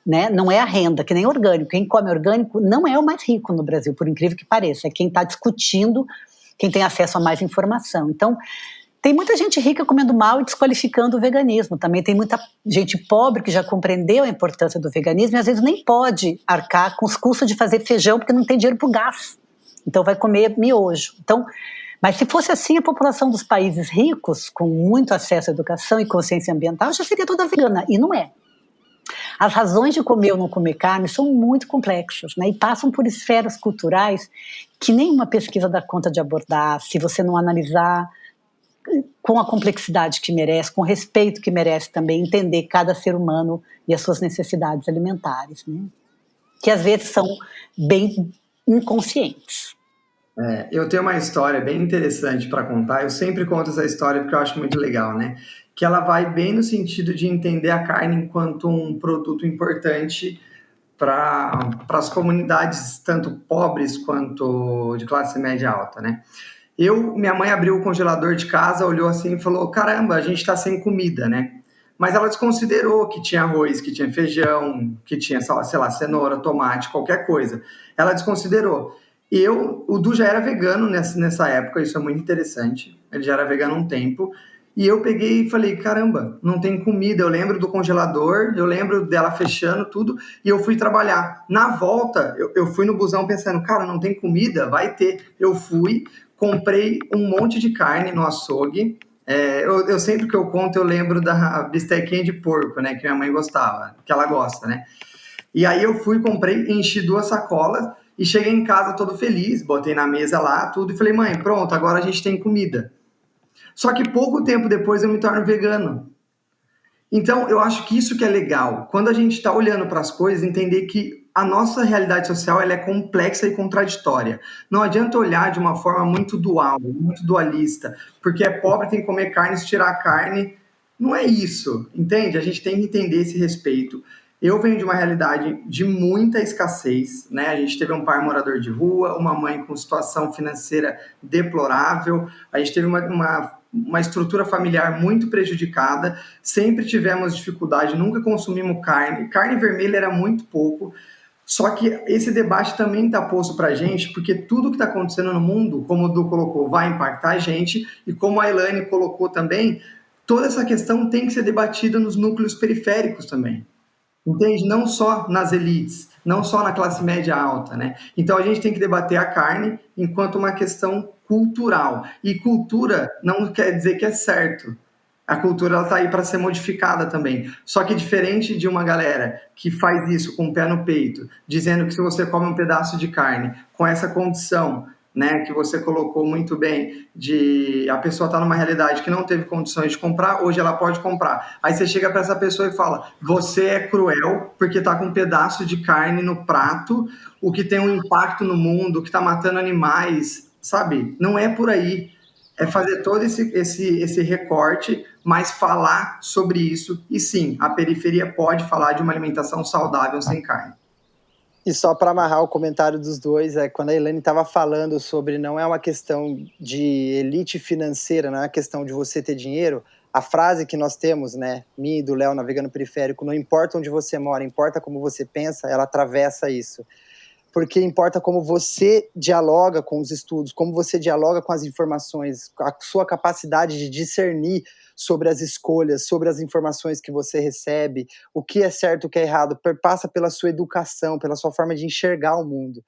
né? Não é a renda, que nem orgânico. Quem come orgânico não é o mais rico no Brasil, por incrível que pareça. É quem está discutindo, quem tem acesso a mais informação. Então, tem muita gente rica comendo mal e desqualificando o veganismo. Também tem muita gente pobre que já compreendeu a importância do veganismo e às vezes nem pode arcar com os custos de fazer feijão porque não tem dinheiro para o gás. Então vai comer miojo. Então, mas se fosse assim, a população dos países ricos, com muito acesso à educação e consciência ambiental, já seria toda vegana. E não é. As razões de comer ou não comer carne são muito complexas, né? E passam por esferas culturais que nenhuma pesquisa dá conta de abordar, se você não analisar com a complexidade que merece, com o respeito que merece também, entender cada ser humano e as suas necessidades alimentares, né? Que às vezes são bem inconscientes. Eu tenho uma história bem interessante para contar, eu sempre conto essa história porque eu acho muito legal, né? Que ela vai bem no sentido de entender a carne enquanto um produto importante para as comunidades, tanto pobres quanto de classe média alta, né? Minha mãe abriu o congelador de casa, olhou assim e falou, caramba, a gente está sem comida, né? Mas ela desconsiderou que tinha arroz, que tinha feijão, que tinha, sei lá, cenoura, tomate, qualquer coisa. Ela desconsiderou. O Du já era vegano nessa época, isso é muito interessante. Ele já era vegano há um tempo. E eu peguei e falei, caramba, não tem comida. Eu lembro do congelador, eu lembro dela fechando tudo, e eu fui trabalhar. Na volta, eu fui no busão pensando, cara, não tem comida? Vai ter. Eu fui, comprei um monte de carne no açougue. Eu sempre que eu conto, eu lembro da bistequinha de porco, né, que minha mãe gostava, que ela gosta, né? E aí eu fui, comprei, enchi 2 sacolas E cheguei em casa todo feliz, botei na mesa lá, tudo, e falei, mãe, pronto, agora a gente tem comida. Só que pouco tempo depois eu me torno vegano. Então, eu acho que isso que é legal. Quando a gente está olhando para as coisas, entender que a nossa realidade social ela é complexa e contraditória. Não adianta olhar de uma forma muito dual, muito dualista, porque é pobre, tem que comer carne, se tirar a carne. Não é isso, entende? A gente tem que entender esse respeito. Eu venho de uma realidade de muita escassez, né? A gente teve um pai morador de rua, uma mãe com situação financeira deplorável, a gente teve uma estrutura familiar muito prejudicada, sempre tivemos dificuldade, nunca consumimos carne vermelha era muito pouco, só que esse debate também está posto para a gente, porque tudo que está acontecendo no mundo, como o Du colocou, vai impactar a gente, e como a Elaine colocou também, toda essa questão tem que ser debatida nos núcleos periféricos também. Entende? Não só nas elites, não só na classe média alta, né? Então a gente tem que debater a carne enquanto uma questão cultural. E cultura não quer dizer que é certo. A cultura ela está aí para ser modificada também. Só que diferente de uma galera que faz isso com o pé no peito, dizendo que se você come um pedaço de carne com essa condição, né, que você colocou muito bem, de a pessoa estar numa realidade que não teve condições de comprar, hoje ela pode comprar. Aí você chega para essa pessoa e fala, você é cruel porque está com um pedaço de carne no prato, o que tem um impacto no mundo, que está matando animais, sabe? Não é por aí. É fazer todo esse recorte, mas falar sobre isso. E sim, a periferia pode falar de uma alimentação saudável sem carne. E só para amarrar o comentário dos dois, quando a Elaine estava falando sobre não é uma questão de elite financeira, não é uma questão de você ter dinheiro, a frase que nós temos, né, minha e do Léo na Vegano Periférico, não importa onde você mora, importa como você pensa, ela atravessa isso. Porque importa como você dialoga com os estudos, como você dialoga com as informações, a sua capacidade de discernir sobre as escolhas, sobre as informações que você recebe, o que é certo, o que é errado, passa pela sua educação, pela sua forma de enxergar o mundo.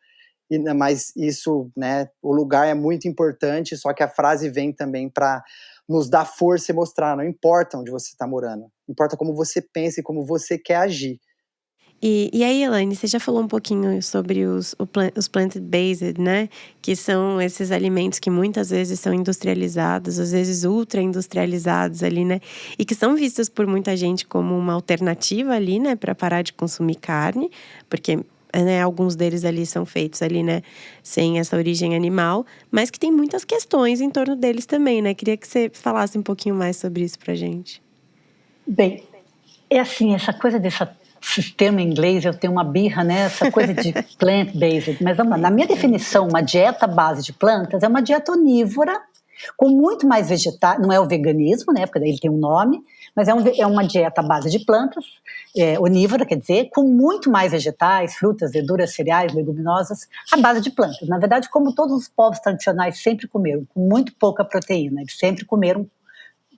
Mas isso, né, o lugar é muito importante, só que a frase vem também para nos dar força e mostrar, não importa onde você está morando, importa como você pensa e como você quer agir. E aí, Elaine, você já falou um pouquinho sobre os plant-based, né? Que são esses alimentos que muitas vezes são industrializados, às vezes ultra-industrializados ali, né? E que são vistos por muita gente como uma alternativa ali, né? Para parar de consumir carne, porque, né, alguns deles ali são feitos ali, né? Sem essa origem animal, mas que tem muitas questões em torno deles também, né? Queria que você falasse um pouquinho mais sobre isso pra gente. Bem, é assim, essa coisa dessa sistema em inglês, eu tenho uma birra, né? Essa coisa de plant-based. Mas vamos lá, na minha definição, uma dieta à base de plantas é uma dieta onívora, com muito mais vegetais, não é o veganismo, né? Porque daí ele tem um nome, mas é uma dieta à base de plantas, onívora, quer dizer, com muito mais vegetais, frutas, verduras, cereais, leguminosas, à base de plantas. Na verdade, como todos os povos tradicionais sempre comeram, com muito pouca proteína, eles sempre comeram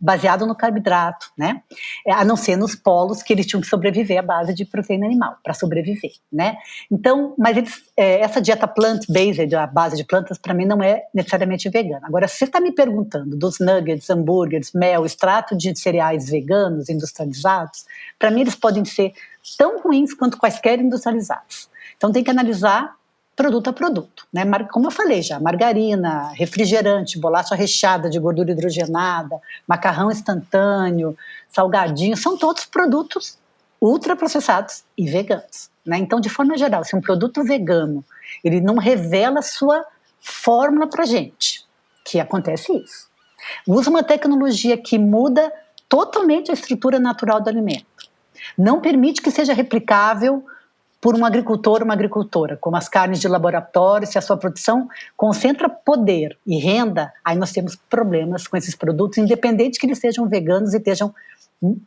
baseado no carboidrato, né? A não ser nos polos que eles tinham que sobreviver à base de proteína animal, para sobreviver, né? Então, mas essa dieta plant-based, a base de plantas, para mim não é necessariamente vegana. Agora, se você está me perguntando dos nuggets, hambúrgueres, mel, extrato de cereais veganos industrializados, para mim eles podem ser tão ruins quanto quaisquer industrializados. Então tem que analisar produto a produto, né? Como eu falei já, margarina, refrigerante, bolacha recheada de gordura hidrogenada, macarrão instantâneo, salgadinho, são todos produtos ultraprocessados e veganos, né? Então, de forma geral, se um produto vegano, ele não revela a sua fórmula pra gente, que acontece isso. Usa uma tecnologia que muda totalmente a estrutura natural do alimento. Não permite que seja replicável por um agricultor ou uma agricultora, como as carnes de laboratório, se a sua produção concentra poder e renda, aí nós temos problemas com esses produtos, independente que eles sejam veganos e estejam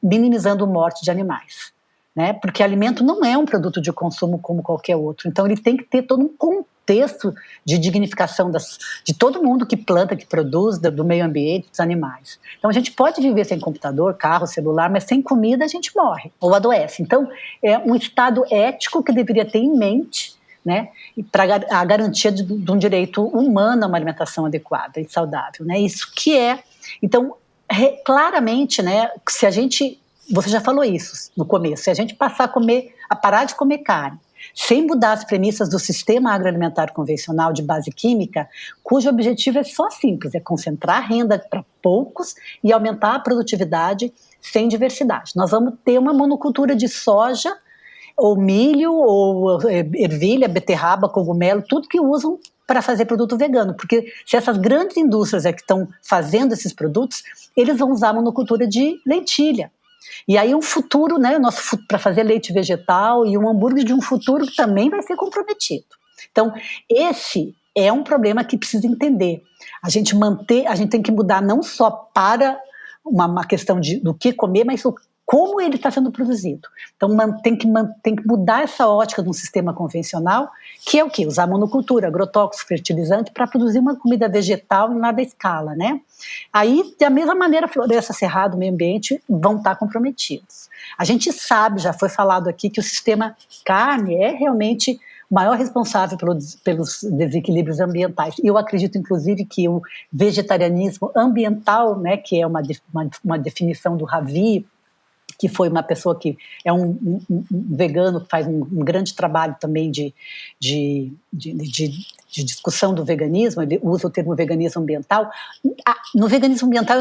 minimizando a morte de animais, né? Porque alimento não é um produto de consumo como qualquer outro, então ele tem que ter todo um contexto de dignificação de todo mundo que planta, que produz, do meio ambiente, dos animais. Então a gente pode viver sem computador, carro, celular, mas sem comida a gente morre ou adoece. Então é um estado ético que deveria ter em mente, né, para a garantia de um direito humano a uma alimentação adequada e saudável, né? Isso que é. Então, claramente, né, se a gente, você já falou isso no começo, se a gente passar a parar de comer carne, sem mudar as premissas do sistema agroalimentar convencional de base química, cujo objetivo é só simples, é concentrar a renda para poucos e aumentar a produtividade sem diversidade. Nós vamos ter uma monocultura de soja, ou milho, ou ervilha, beterraba, cogumelo, tudo que usam para fazer produto vegano, porque se essas grandes indústrias que estão fazendo esses produtos, eles vão usar a monocultura de lentilha. E aí um futuro, né, para fazer leite vegetal e um hambúrguer de um futuro que também vai ser comprometido. Então, esse é um problema que precisa entender. A gente tem que mudar não só para uma questão do que comer, mas como ele está sendo produzido. Então tem que mudar essa ótica de um sistema convencional, que é o quê? Usar monocultura, agrotóxico, fertilizante, para produzir uma comida vegetal em larga escala, né? Aí, da mesma maneira, floresta, cerrado, meio ambiente vão estar comprometidos. A gente sabe, já foi falado aqui, que o sistema carne é realmente o maior responsável pelos desequilíbrios ambientais. E eu acredito, inclusive, que o vegetarianismo ambiental, né, que é uma definição do Ravi, que foi uma pessoa que é um vegano que faz um grande trabalho também de discussão do veganismo, ele usa o termo veganismo ambiental. No veganismo ambiental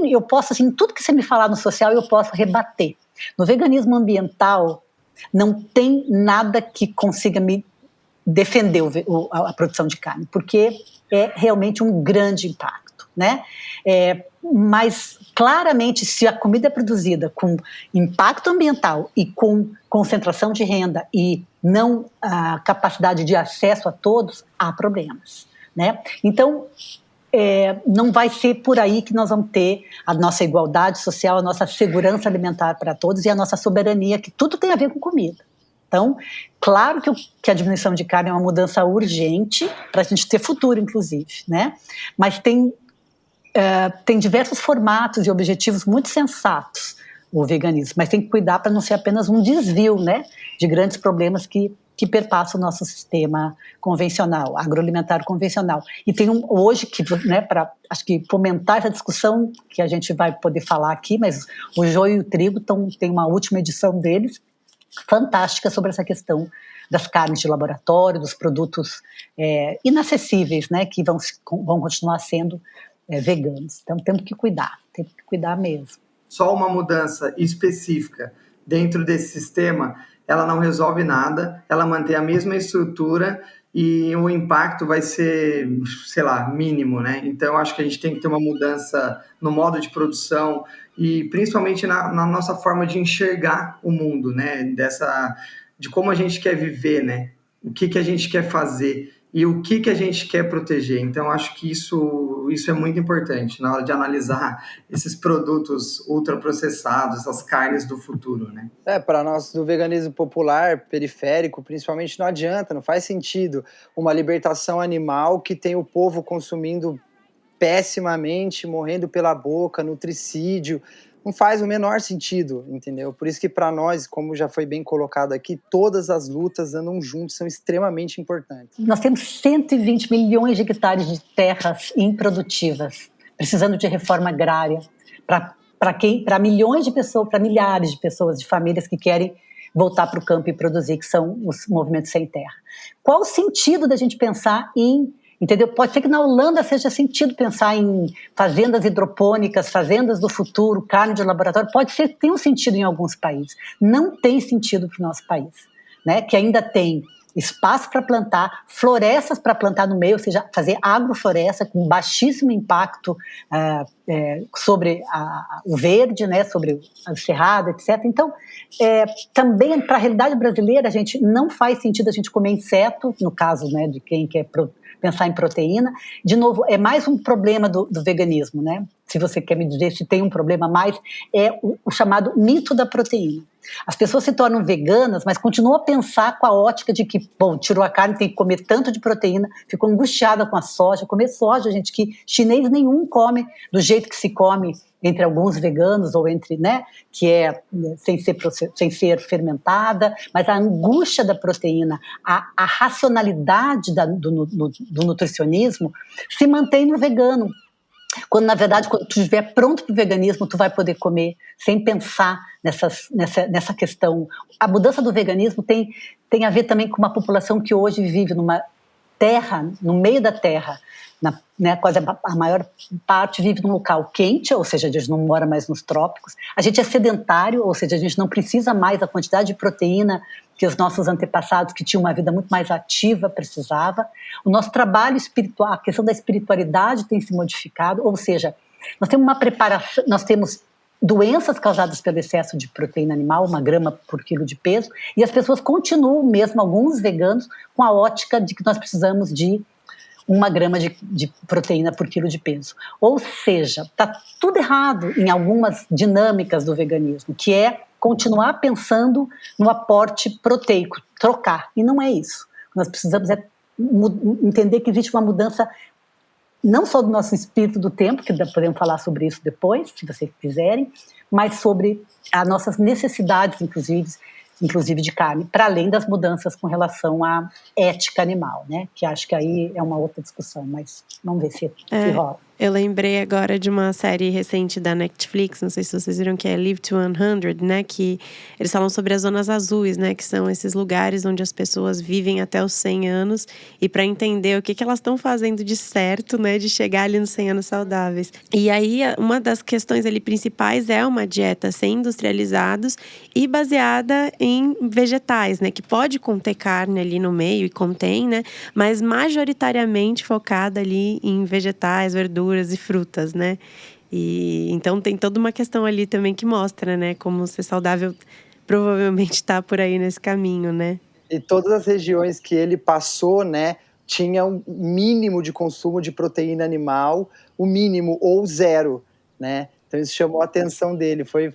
eu posso, assim, tudo que você me falar no social eu posso rebater. No veganismo ambiental não tem nada que consiga me defender a produção de carne, porque é realmente um grande impacto, né? Mas claramente, se a comida é produzida com impacto ambiental e com concentração de renda e não a capacidade de acesso a todos, há problemas, né? Então, não vai ser por aí que nós vamos ter a nossa igualdade social, a nossa segurança alimentar para todos e a nossa soberania, que tudo tem a ver com comida. Então, claro que a diminuição de carne é uma mudança urgente para a gente ter futuro, inclusive, né? Mas tem diversos formatos e objetivos muito sensatos o veganismo, mas tem que cuidar para não ser apenas um desvio, né, de grandes problemas que perpassam o nosso sistema convencional, agroalimentar convencional. E tem hoje que, né, para acho que fomentar essa discussão que a gente vai poder falar aqui, mas o Joio e o Trigo tem uma última edição deles, fantástica, sobre essa questão das carnes de laboratório, dos produtos inacessíveis, né, que vão continuar sendo veganos. Então temos que cuidar mesmo. Só uma mudança específica dentro desse sistema, ela não resolve nada, ela mantém a mesma estrutura e o impacto vai ser, sei lá, mínimo, né? Então eu acho que a gente tem que ter uma mudança no modo de produção e principalmente na nossa forma de enxergar o mundo, né? De como a gente quer viver, né? O que a gente quer fazer e o que a gente quer proteger. Então, acho que isso é muito importante na hora de analisar esses produtos ultraprocessados, essas carnes do futuro, né? Para nós do veganismo popular, periférico, principalmente, não adianta, não faz sentido uma libertação animal que tem o povo consumindo pessimamente, morrendo pela boca, nutricídio. Não faz o menor sentido, entendeu? Por isso que para nós, como já foi bem colocado aqui, todas as lutas andam juntas, são extremamente importantes. Nós temos 120 milhões de hectares de terras improdutivas, precisando de reforma agrária, para milhões de pessoas, para milhares de pessoas, de famílias que querem voltar para o campo e produzir, que são os movimentos sem terra. Qual o sentido da gente pensar em... Entendeu? Pode ser que na Holanda seja sentido pensar em fazendas hidropônicas, fazendas do futuro, carne de laboratório. Pode ser que tenha um sentido em alguns países. Não tem sentido para o nosso país, né? Que ainda tem espaço para plantar, florestas para plantar no meio, ou seja, fazer agrofloresta com baixíssimo impacto sobre o verde, né? Sobre o cerrado, etc. Então, também para a realidade brasileira, a gente não faz sentido a gente comer inseto, no caso, né, de quem quer pensar em proteína. De novo, é mais um problema do veganismo, né? Se você quer me dizer se tem um problema mais, é o chamado mito da proteína. As pessoas se tornam veganas, mas continuam a pensar com a ótica de que, bom, tirou a carne, tem que comer tanto de proteína, ficou angustiada com a soja. Comer soja, gente, que chinês nenhum come do jeito que se come entre alguns veganos, ou entre, né, que é sem ser fermentada, mas a angústia da proteína, a racionalidade do nutricionismo se mantém no vegano. Quando, na verdade, quando tu estiver pronto para o veganismo, tu vai poder comer sem pensar nessa questão. A mudança do veganismo tem a ver também com uma população que hoje vive numa terra, no meio da terra, né, quase a maior parte vive num local quente, ou seja, a gente não mora mais nos trópicos. A gente é sedentário, ou seja, a gente não precisa mais da quantidade de proteína que os nossos antepassados, que tinham uma vida muito mais ativa, precisava. O nosso trabalho espiritual, a questão da espiritualidade tem se modificado, ou seja, nós temos uma preparação, nós temos doenças causadas pelo excesso de proteína animal, 1 grama por quilo de peso, e as pessoas continuam, mesmo alguns veganos, com a ótica de que nós precisamos de 1 grama de proteína por quilo de peso. Ou seja, está tudo errado em algumas dinâmicas do veganismo, que é continuar pensando no aporte proteico, trocar. E não é isso. Nós precisamos entender que existe uma mudança não só do nosso espírito do tempo, que podemos falar sobre isso depois, se vocês quiserem, mas sobre as nossas necessidades, inclusive de carne, para além das mudanças com relação à ética animal, né? Que acho que aí é uma outra discussão, mas vamos ver se rola. Eu lembrei agora de uma série recente da Netflix, não sei se vocês viram, que é Live to 100, né? Que eles falam sobre as zonas azuis, né? Que são esses lugares onde as pessoas vivem até os 100 anos. E para entender o que elas estão fazendo de certo, né? De chegar ali nos 100 anos saudáveis. E aí, uma das questões ali principais é uma dieta sem industrializados e baseada em vegetais, né? Que pode conter carne ali no meio, e contém, né? Mas majoritariamente focada ali em vegetais, verduras e frutas, né? E então tem toda uma questão ali também que mostra, né? Como ser saudável provavelmente está por aí nesse caminho, né? E todas as regiões que ele passou, né, tinha um mínimo de consumo de proteína animal, o mínimo ou zero, né? Então isso chamou a atenção dele, foi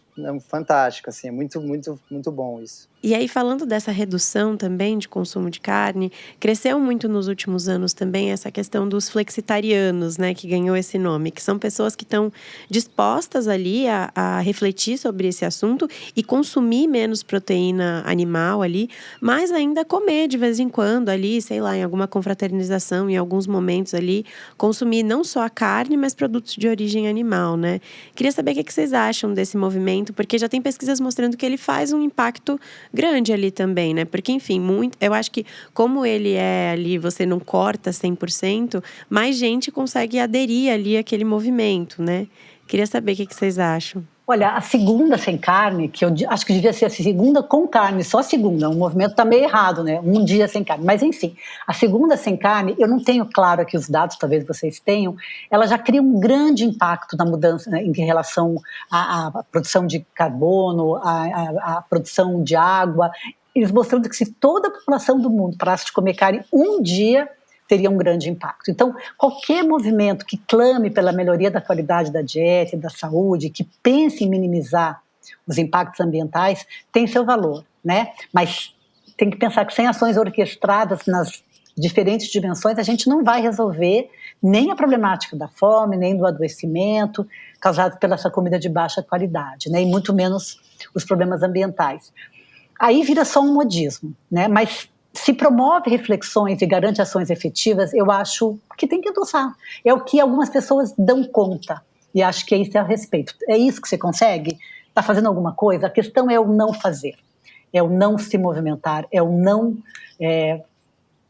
fantástico, assim, muito, muito, muito bom isso. E aí, falando dessa redução também de consumo de carne, cresceu muito nos últimos anos também essa questão dos flexitarianos, né, que ganhou esse nome, que são pessoas que estão dispostas ali a refletir sobre esse assunto e consumir menos proteína animal ali, mas ainda comer de vez em quando ali, sei lá, em alguma confraternização, em alguns momentos ali, consumir não só a carne, mas produtos de origem animal, né? Queria saber o que vocês acham desse movimento, porque já tem pesquisas mostrando que ele faz um impacto grande ali também, né? Porque, enfim, eu acho que como ele é ali, você não corta 100%, mais gente consegue aderir ali àquele movimento, né? Queria saber o que vocês acham. Olha, a segunda sem carne, que eu acho que devia ser a segunda com carne, só a segunda, o movimento está meio errado, né? Um dia sem carne. Mas, enfim, a segunda sem carne, eu não tenho claro aqui os dados, talvez vocês tenham, ela já cria um grande impacto na mudança, né, em relação à produção de carbono, à produção de água. Eles mostrando que se toda a população do mundo parasse de comer carne um dia, teria um grande impacto. Então, qualquer movimento que clame pela melhoria da qualidade da dieta e da saúde, que pense em minimizar os impactos ambientais, tem seu valor, né? Mas tem que pensar que sem ações orquestradas nas diferentes dimensões, a gente não vai resolver nem a problemática da fome, nem do adoecimento causado pela essa comida de baixa qualidade, né? E muito menos os problemas ambientais. Aí vira só um modismo, né? Mas se promove reflexões e garante ações efetivas, eu acho que tem que endossar. É o que algumas pessoas dão conta. E acho que é isso a respeito. É isso que você consegue? Está fazendo alguma coisa? A questão é o não fazer. É o não se movimentar. É o não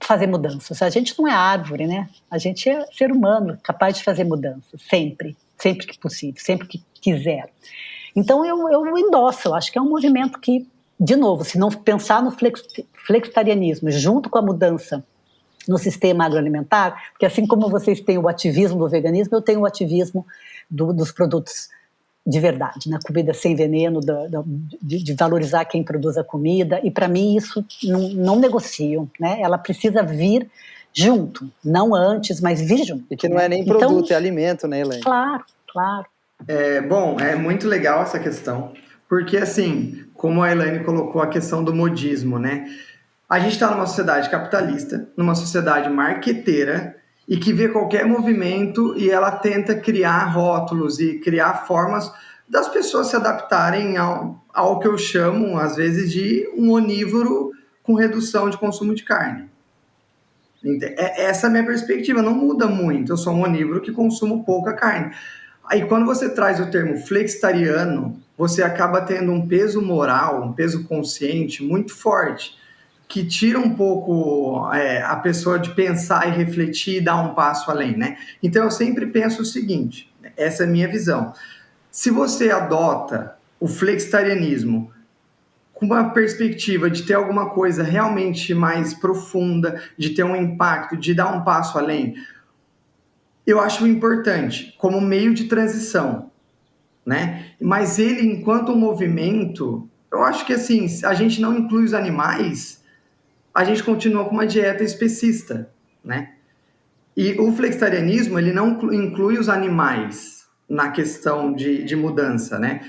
fazer mudanças. A gente não é árvore, né? A gente é ser humano, capaz de fazer mudanças. Sempre. Sempre que possível. Sempre que quiser. Então, eu endosso. Eu acho que é um movimento que, de novo, se não pensar no flexitarianismo junto com a mudança no sistema agroalimentar, porque assim como vocês têm o ativismo do veganismo, eu tenho o ativismo dos produtos de verdade, na comida sem veneno, de valorizar quem produz a comida, e para mim isso não negociam, né? Ela precisa vir junto, não antes, mas vir junto. E que não é nem produto, é alimento, né, Elaine? Claro, claro. Bom, é muito legal essa questão, porque assim, como a Elaine colocou a questão do modismo, né? A gente está numa sociedade capitalista, numa sociedade marqueteira, e que vê qualquer movimento e ela tenta criar rótulos e criar formas das pessoas se adaptarem ao que eu chamo, às vezes, de um onívoro com redução de consumo de carne. Essa é a minha perspectiva, não muda muito. Eu sou um onívoro que consumo pouca carne. Aí quando você traz o termo flexitariano, você acaba tendo um peso moral, um peso consciente muito forte, que tira um pouco a pessoa de pensar e refletir e dar um passo além, né? Então eu sempre penso o seguinte, essa é a minha visão. Se você adota o flexitarianismo com uma perspectiva de ter alguma coisa realmente mais profunda, de ter um impacto, de dar um passo além, eu acho importante como meio de transição, né? Mas ele, enquanto um movimento, eu acho que assim, a gente não inclui os animais, a gente continua com uma dieta especista, né? E o flexitarianismo, ele não inclui os animais na questão de mudança, né?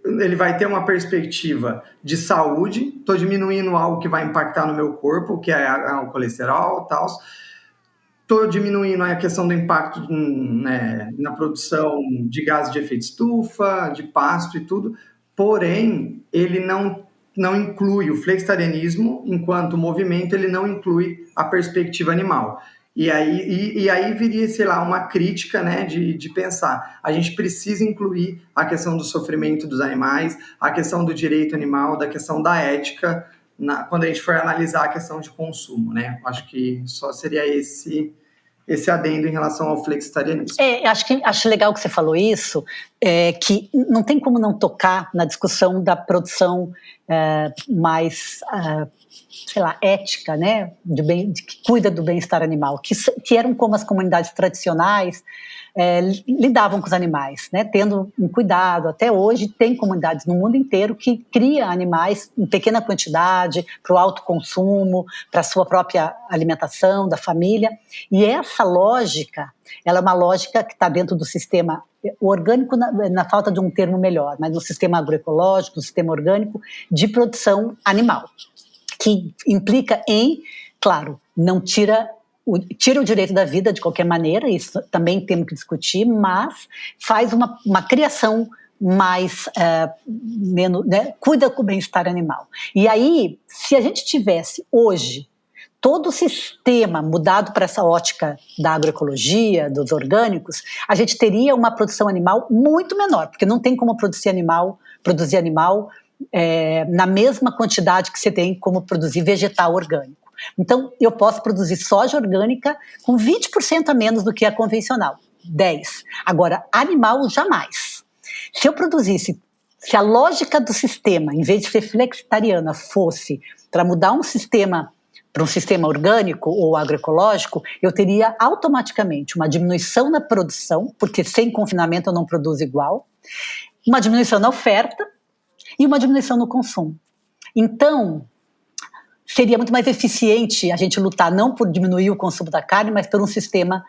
Ele vai ter uma perspectiva de saúde, estou diminuindo algo que vai impactar no meu corpo, que é o colesterol e tal. Estou diminuindo a questão do impacto, né, na produção de gases de efeito estufa, de pasto e tudo, porém, ele não inclui o flexitarianismo, enquanto movimento, ele não inclui a perspectiva animal. E aí viria, sei lá, uma crítica, né, de pensar, a gente precisa incluir a questão do sofrimento dos animais, a questão do direito animal, da questão da ética, quando a gente for analisar a questão de consumo, né? Acho que só seria esse adendo em relação ao flexitarianismo. Acho legal que você falou isso, que não tem como não tocar na discussão da produção mais, sei lá, ética, né, que cuida do bem-estar animal, que eram como as comunidades tradicionais lidavam com os animais, né, tendo um cuidado. Até hoje tem comunidades no mundo inteiro que cria animais em pequena quantidade para o autoconsumo, para a sua própria alimentação da família, e essa lógica, ela é uma lógica que está dentro do sistema orgânico, na falta de um termo melhor, mas no sistema agroecológico, no sistema orgânico de produção animal, que implica em, claro, não tira o direito da vida de qualquer maneira, isso também temos que discutir, mas faz uma criação mais, menos, né, cuida com o bem-estar animal. E aí, se a gente tivesse hoje todo o sistema mudado para essa ótica da agroecologia, dos orgânicos, a gente teria uma produção animal muito menor, porque não tem como produzir animal na mesma quantidade que você tem como produzir vegetal orgânico. Então, eu posso produzir soja orgânica com 20% a menos do que a convencional, 10%. Agora, animal, jamais. Se eu produzisse, se a lógica do sistema, em vez de ser flexitariana, fosse para mudar um sistema para um sistema orgânico ou agroecológico, eu teria automaticamente uma diminuição na produção, porque sem confinamento eu não produzo igual, uma diminuição na oferta e uma diminuição no consumo. Então, seria muito mais eficiente a gente lutar não por diminuir o consumo da carne, mas por um sistema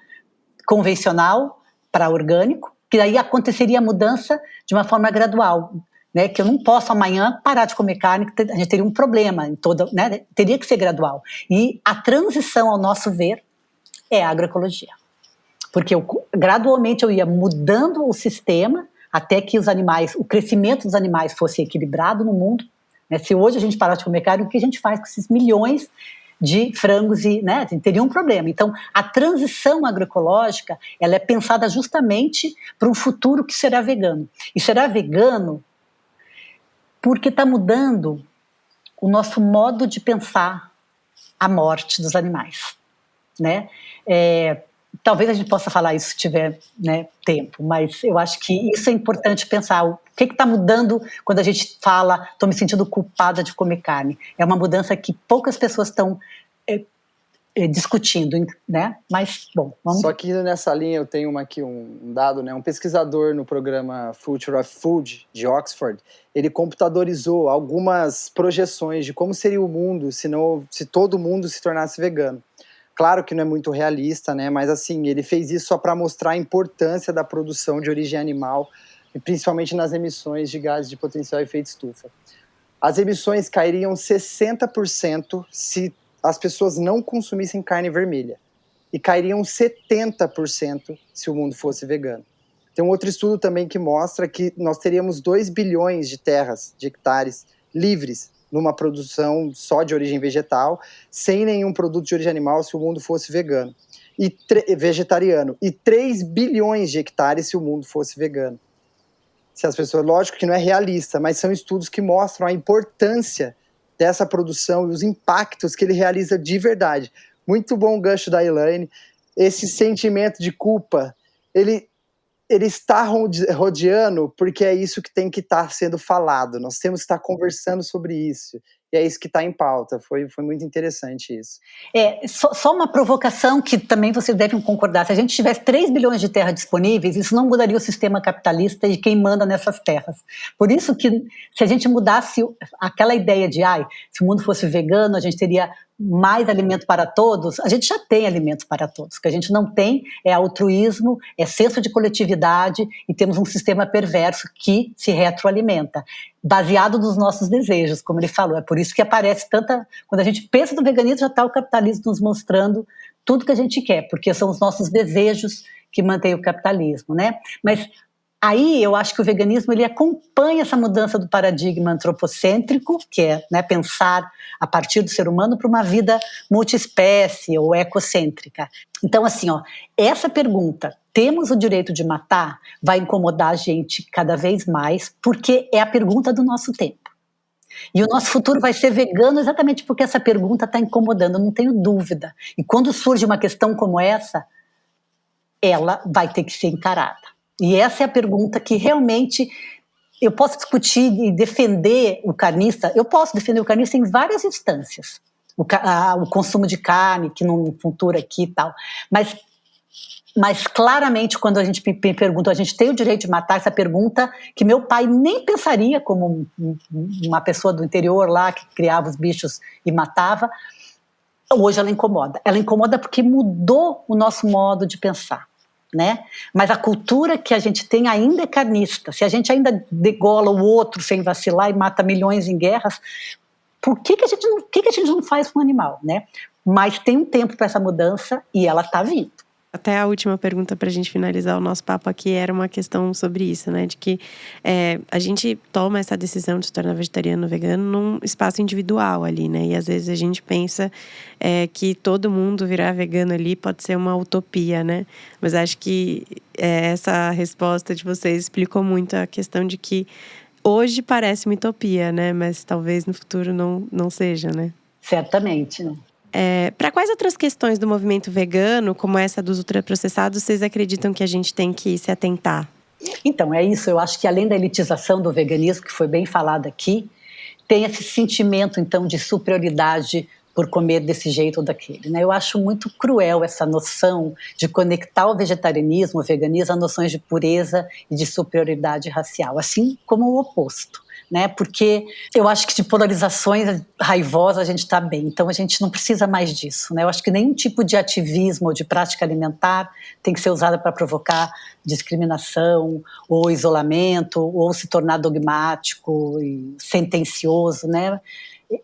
convencional para orgânico, que aí aconteceria a mudança de uma forma gradual, né? Que eu não posso amanhã parar de comer carne, que a gente teria um problema, né? Teria que ser gradual. E a transição, ao nosso ver, é a agroecologia. Porque gradualmente eu ia mudando o sistema até que os animais, o crescimento dos animais fosse equilibrado no mundo. Né? Se hoje a gente parar de comer carne, o que a gente faz com esses milhões de frangos? Né? Teria um problema. Então, a transição agroecológica, ela é pensada justamente para um futuro que será vegano. E será vegano porque está mudando o nosso modo de pensar a morte dos animais. Né? Talvez a gente possa falar isso se tiver, né, tempo, mas eu acho que isso é importante pensar. O que está mudando quando a gente fala, estou me sentindo culpada de comer carne? É uma mudança que poucas pessoas estão discutindo, né? Mas, bom, vamos... Só que nessa linha eu tenho aqui um dado, né? Um pesquisador no programa Future of Food, de Oxford, ele computadorizou algumas projeções de como seria o mundo se todo mundo se tornasse vegano. Claro que não é muito realista, né? Mas assim, ele fez isso só para mostrar a importância da produção de origem animal, e principalmente nas emissões de gases de potencial efeito estufa. As emissões cairiam 60% se as pessoas não consumissem carne vermelha, e cairiam 70% se o mundo fosse vegano. Tem um outro estudo também que mostra que nós teríamos 2 bilhões de terras, de hectares, livres numa produção só de origem vegetal, sem nenhum produto de origem animal se o mundo fosse vegano. Vegetariano. E 3 bilhões de hectares se o mundo fosse vegano. Se as pessoas, lógico que não é realista, mas são estudos que mostram a importância dessa produção e os impactos que ele realiza de verdade. Muito bom o gancho da Elaine. Esse sentimento de culpa, ele está rodeando porque é isso que tem que estar sendo falado. Nós temos que estar conversando sobre isso. E é isso que está em pauta. Foi muito interessante isso. Só uma provocação que também vocês devem concordar. Se a gente tivesse 3 bilhões de terras disponíveis, isso não mudaria o sistema capitalista e quem manda nessas terras. Por isso que se a gente mudasse aquela ideia de se o mundo fosse vegano, a gente teria mais alimento para todos, a gente já tem alimento para todos. O que a gente não tem é altruísmo, é senso de coletividade e temos um sistema perverso que se retroalimenta, baseado nos nossos desejos, como ele falou. É por isso que aparece tanta... Quando a gente pensa no veganismo, já está o capitalismo nos mostrando tudo que a gente quer, porque são os nossos desejos que mantêm o capitalismo, né? Mas aí eu acho que o veganismo ele acompanha essa mudança do paradigma antropocêntrico, que é, né, pensar a partir do ser humano para uma vida multiespécie ou ecocêntrica. Então, assim, essa pergunta, temos o direito de matar, vai incomodar a gente cada vez mais, porque é a pergunta do nosso tempo. E o nosso futuro vai ser vegano exatamente porque essa pergunta está incomodando, eu não tenho dúvida. E quando surge uma questão como essa, ela vai ter que ser encarada. E essa é a pergunta que realmente eu posso discutir e defender o carnista. Eu posso defender o carnista em várias instâncias. O consumo de carne, que não futura aqui e tal. Mas claramente, quando a gente me pergunta, a gente tem o direito de matar, essa pergunta que meu pai nem pensaria como uma pessoa do interior lá que criava os bichos e matava, hoje ela incomoda. Ela incomoda porque mudou o nosso modo de pensar. Né? Mas a cultura que a gente tem ainda é carnista. Se a gente ainda degola o outro sem vacilar e mata milhões em guerras, por que a gente não faz com o animal? Né? Mas tem um tempo para essa mudança e ela está vindo. Até a última pergunta para a gente finalizar o nosso papo aqui era uma questão sobre isso, né? De que a gente toma essa decisão de se tornar vegetariano ou vegano num espaço individual ali, né? E às vezes a gente pensa que todo mundo virar vegano ali pode ser uma utopia, né? Mas acho que essa resposta de vocês explicou muito a questão de que hoje parece uma utopia, né? Mas talvez no futuro não seja, né? Certamente, né? Para quais outras questões do movimento vegano, como essa dos ultraprocessados, vocês acreditam que a gente tem que se atentar? Então, é isso. Eu acho que além da elitização do veganismo, que foi bem falado aqui, tem esse sentimento, então, de superioridade por comer desse jeito ou daquele. Né? Eu acho muito cruel essa noção de conectar o vegetarianismo, o veganismo, a noções de pureza e de superioridade racial, assim como o oposto. Né? Porque eu acho que de polarizações raivosas a gente está bem, então a gente não precisa mais disso. Né? Eu acho que nenhum tipo de ativismo ou de prática alimentar tem que ser usada para provocar discriminação ou isolamento ou se tornar dogmático e sentencioso. Né?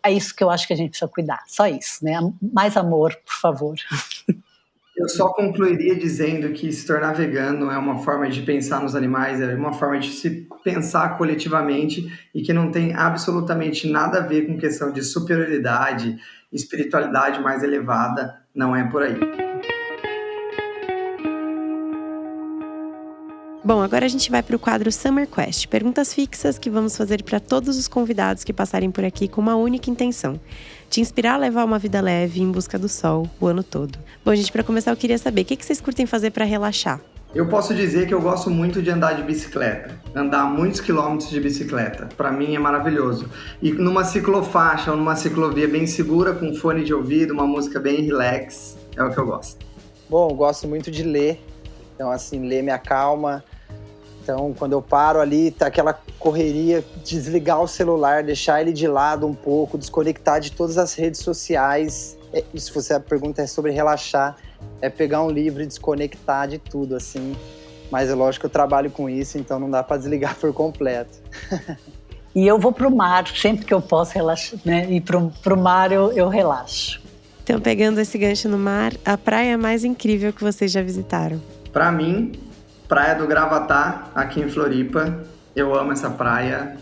É isso que eu acho que a gente precisa cuidar, só isso. Né? Mais amor, por favor. Eu só concluiria dizendo que se tornar vegano é uma forma de pensar nos animais, é uma forma de se pensar coletivamente e que não tem absolutamente nada a ver com questão de superioridade, espiritualidade mais elevada, não é por aí. Bom, agora a gente vai para o quadro Summer Quest, perguntas fixas que vamos fazer para todos os convidados que passarem por aqui com uma única intenção: te inspirar a levar uma vida leve em busca do sol o ano todo. Bom, gente, para começar eu queria saber, o que vocês curtem fazer para relaxar? Eu posso dizer que eu gosto muito de andar de bicicleta, andar muitos quilômetros de bicicleta. Para mim é maravilhoso. E numa ciclofaixa ou numa ciclovia bem segura, com fone de ouvido, uma música bem relax, é o que eu gosto. Bom, eu gosto muito de ler. Então, assim, ler me acalma. Então, quando eu paro ali, tá aquela correria, desligar o celular, deixar ele de lado um pouco, desconectar de todas as redes sociais. Se você a pergunta é sobre relaxar, é pegar um livro e desconectar de tudo, assim. Mas é lógico que eu trabalho com isso, então não dá para desligar por completo. E eu vou pro mar, sempre que eu posso relaxar, né? E pro mar eu relaxo. Então, pegando esse gancho no mar, a praia mais incrível que vocês já visitaram? Para mim, Praia do Gravatá, aqui em Floripa. Eu amo essa praia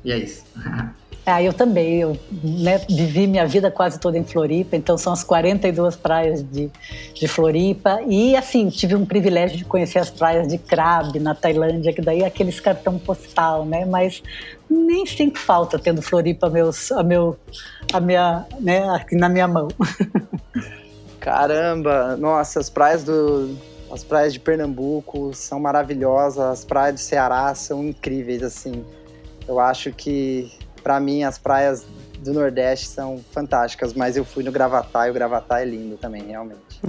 e é isso. Eu também, vivi minha vida quase toda em Floripa, então são as 42 praias de Floripa, e assim, tive um privilégio de conhecer as praias de Krabi, na Tailândia, que daí é aqueles cartão postal, né, mas nem sinto falta tendo Floripa aqui na minha mão. Caramba, nossa, as praias de Pernambuco são maravilhosas, as praias do Ceará são incríveis, assim, eu acho que para mim, as praias do Nordeste são fantásticas, mas eu fui no Gravatá e o Gravatá é lindo também, realmente.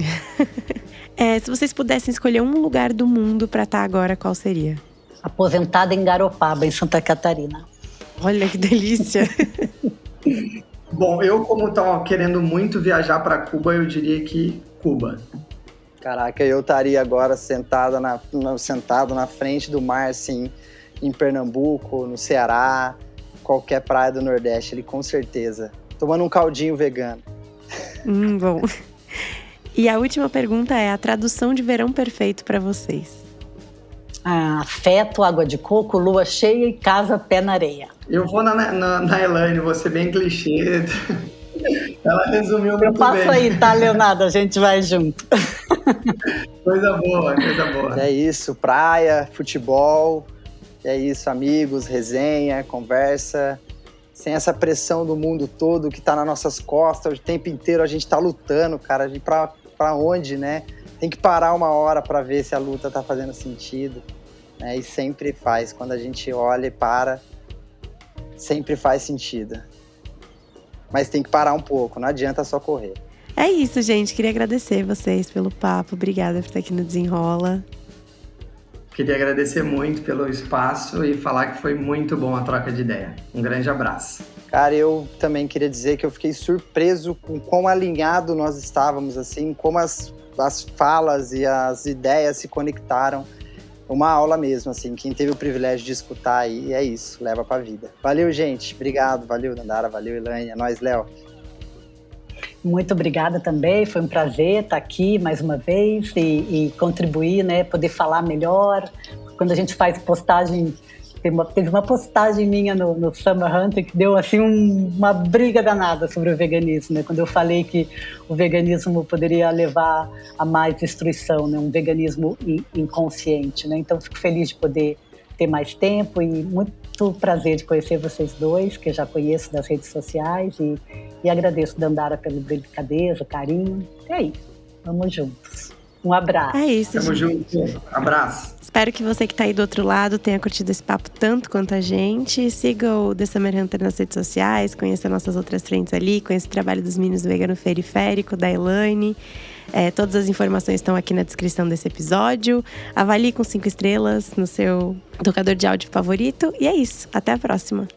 Se vocês pudessem escolher um lugar do mundo para estar agora, qual seria? Aposentada em Garopaba, em Santa Catarina. Olha que delícia! Bom, eu como estava querendo muito viajar para Cuba, eu diria que Cuba. Caraca, eu estaria agora sentado na frente do mar, assim, em Pernambuco, no Ceará, qualquer praia do Nordeste ali, com certeza. Tomando um caldinho vegano. Bom. E a última pergunta é a tradução de verão perfeito para vocês. Afeto, água de coco, lua cheia e casa pé na areia. Eu vou na Elaine, vou ser bem clichê. Ela resumiu muito bem. Eu passo aí, tá, Leonardo? A gente vai junto. Coisa boa. É isso, praia, futebol... É isso, amigos, resenha, conversa, sem essa pressão do mundo todo que tá nas nossas costas, o tempo inteiro a gente tá lutando, cara, de pra onde, né? Tem que parar uma hora pra ver se a luta tá fazendo sentido, né? E sempre faz, quando a gente olha e para, sempre faz sentido. Mas tem que parar um pouco, não adianta só correr. É isso, gente, queria agradecer vocês pelo papo, obrigada por estar aqui no Desenrola. Queria agradecer muito pelo espaço e falar que foi muito bom a troca de ideia. Um grande abraço. Cara, eu também queria dizer que eu fiquei surpreso com quão alinhado nós estávamos, assim, como as falas e as ideias se conectaram. Uma aula mesmo, assim, quem teve o privilégio de escutar aí, é isso, leva pra vida. Valeu, gente, obrigado, valeu, Dandara, valeu, Elaine, é nóis, Léo. Muito obrigada também, foi um prazer estar aqui mais uma vez e contribuir, né, poder falar melhor. Quando a gente faz postagem, teve uma postagem minha no Summer Hunter que deu assim uma briga danada sobre o veganismo, né, quando eu falei que o veganismo poderia levar a mais destruição, né, um veganismo inconsciente, né, então fico feliz de poder ter mais tempo e muito prazer de conhecer vocês dois, que eu já conheço das redes sociais e agradeço, Dandara, pela delicadeza, carinho. E aí, vamos juntos. Um abraço. É isso, Tamo junto. Abraço. Espero que você que tá aí do outro lado tenha curtido esse papo tanto quanto a gente. Siga o The Summer Hunter nas redes sociais, conheça nossas outras frentes ali, conheça o trabalho dos meninos do Vegano Periférico, da Elaine. Todas as informações estão aqui na descrição desse episódio. Avalie com 5 estrelas no seu tocador de áudio favorito. E é isso. Até a próxima.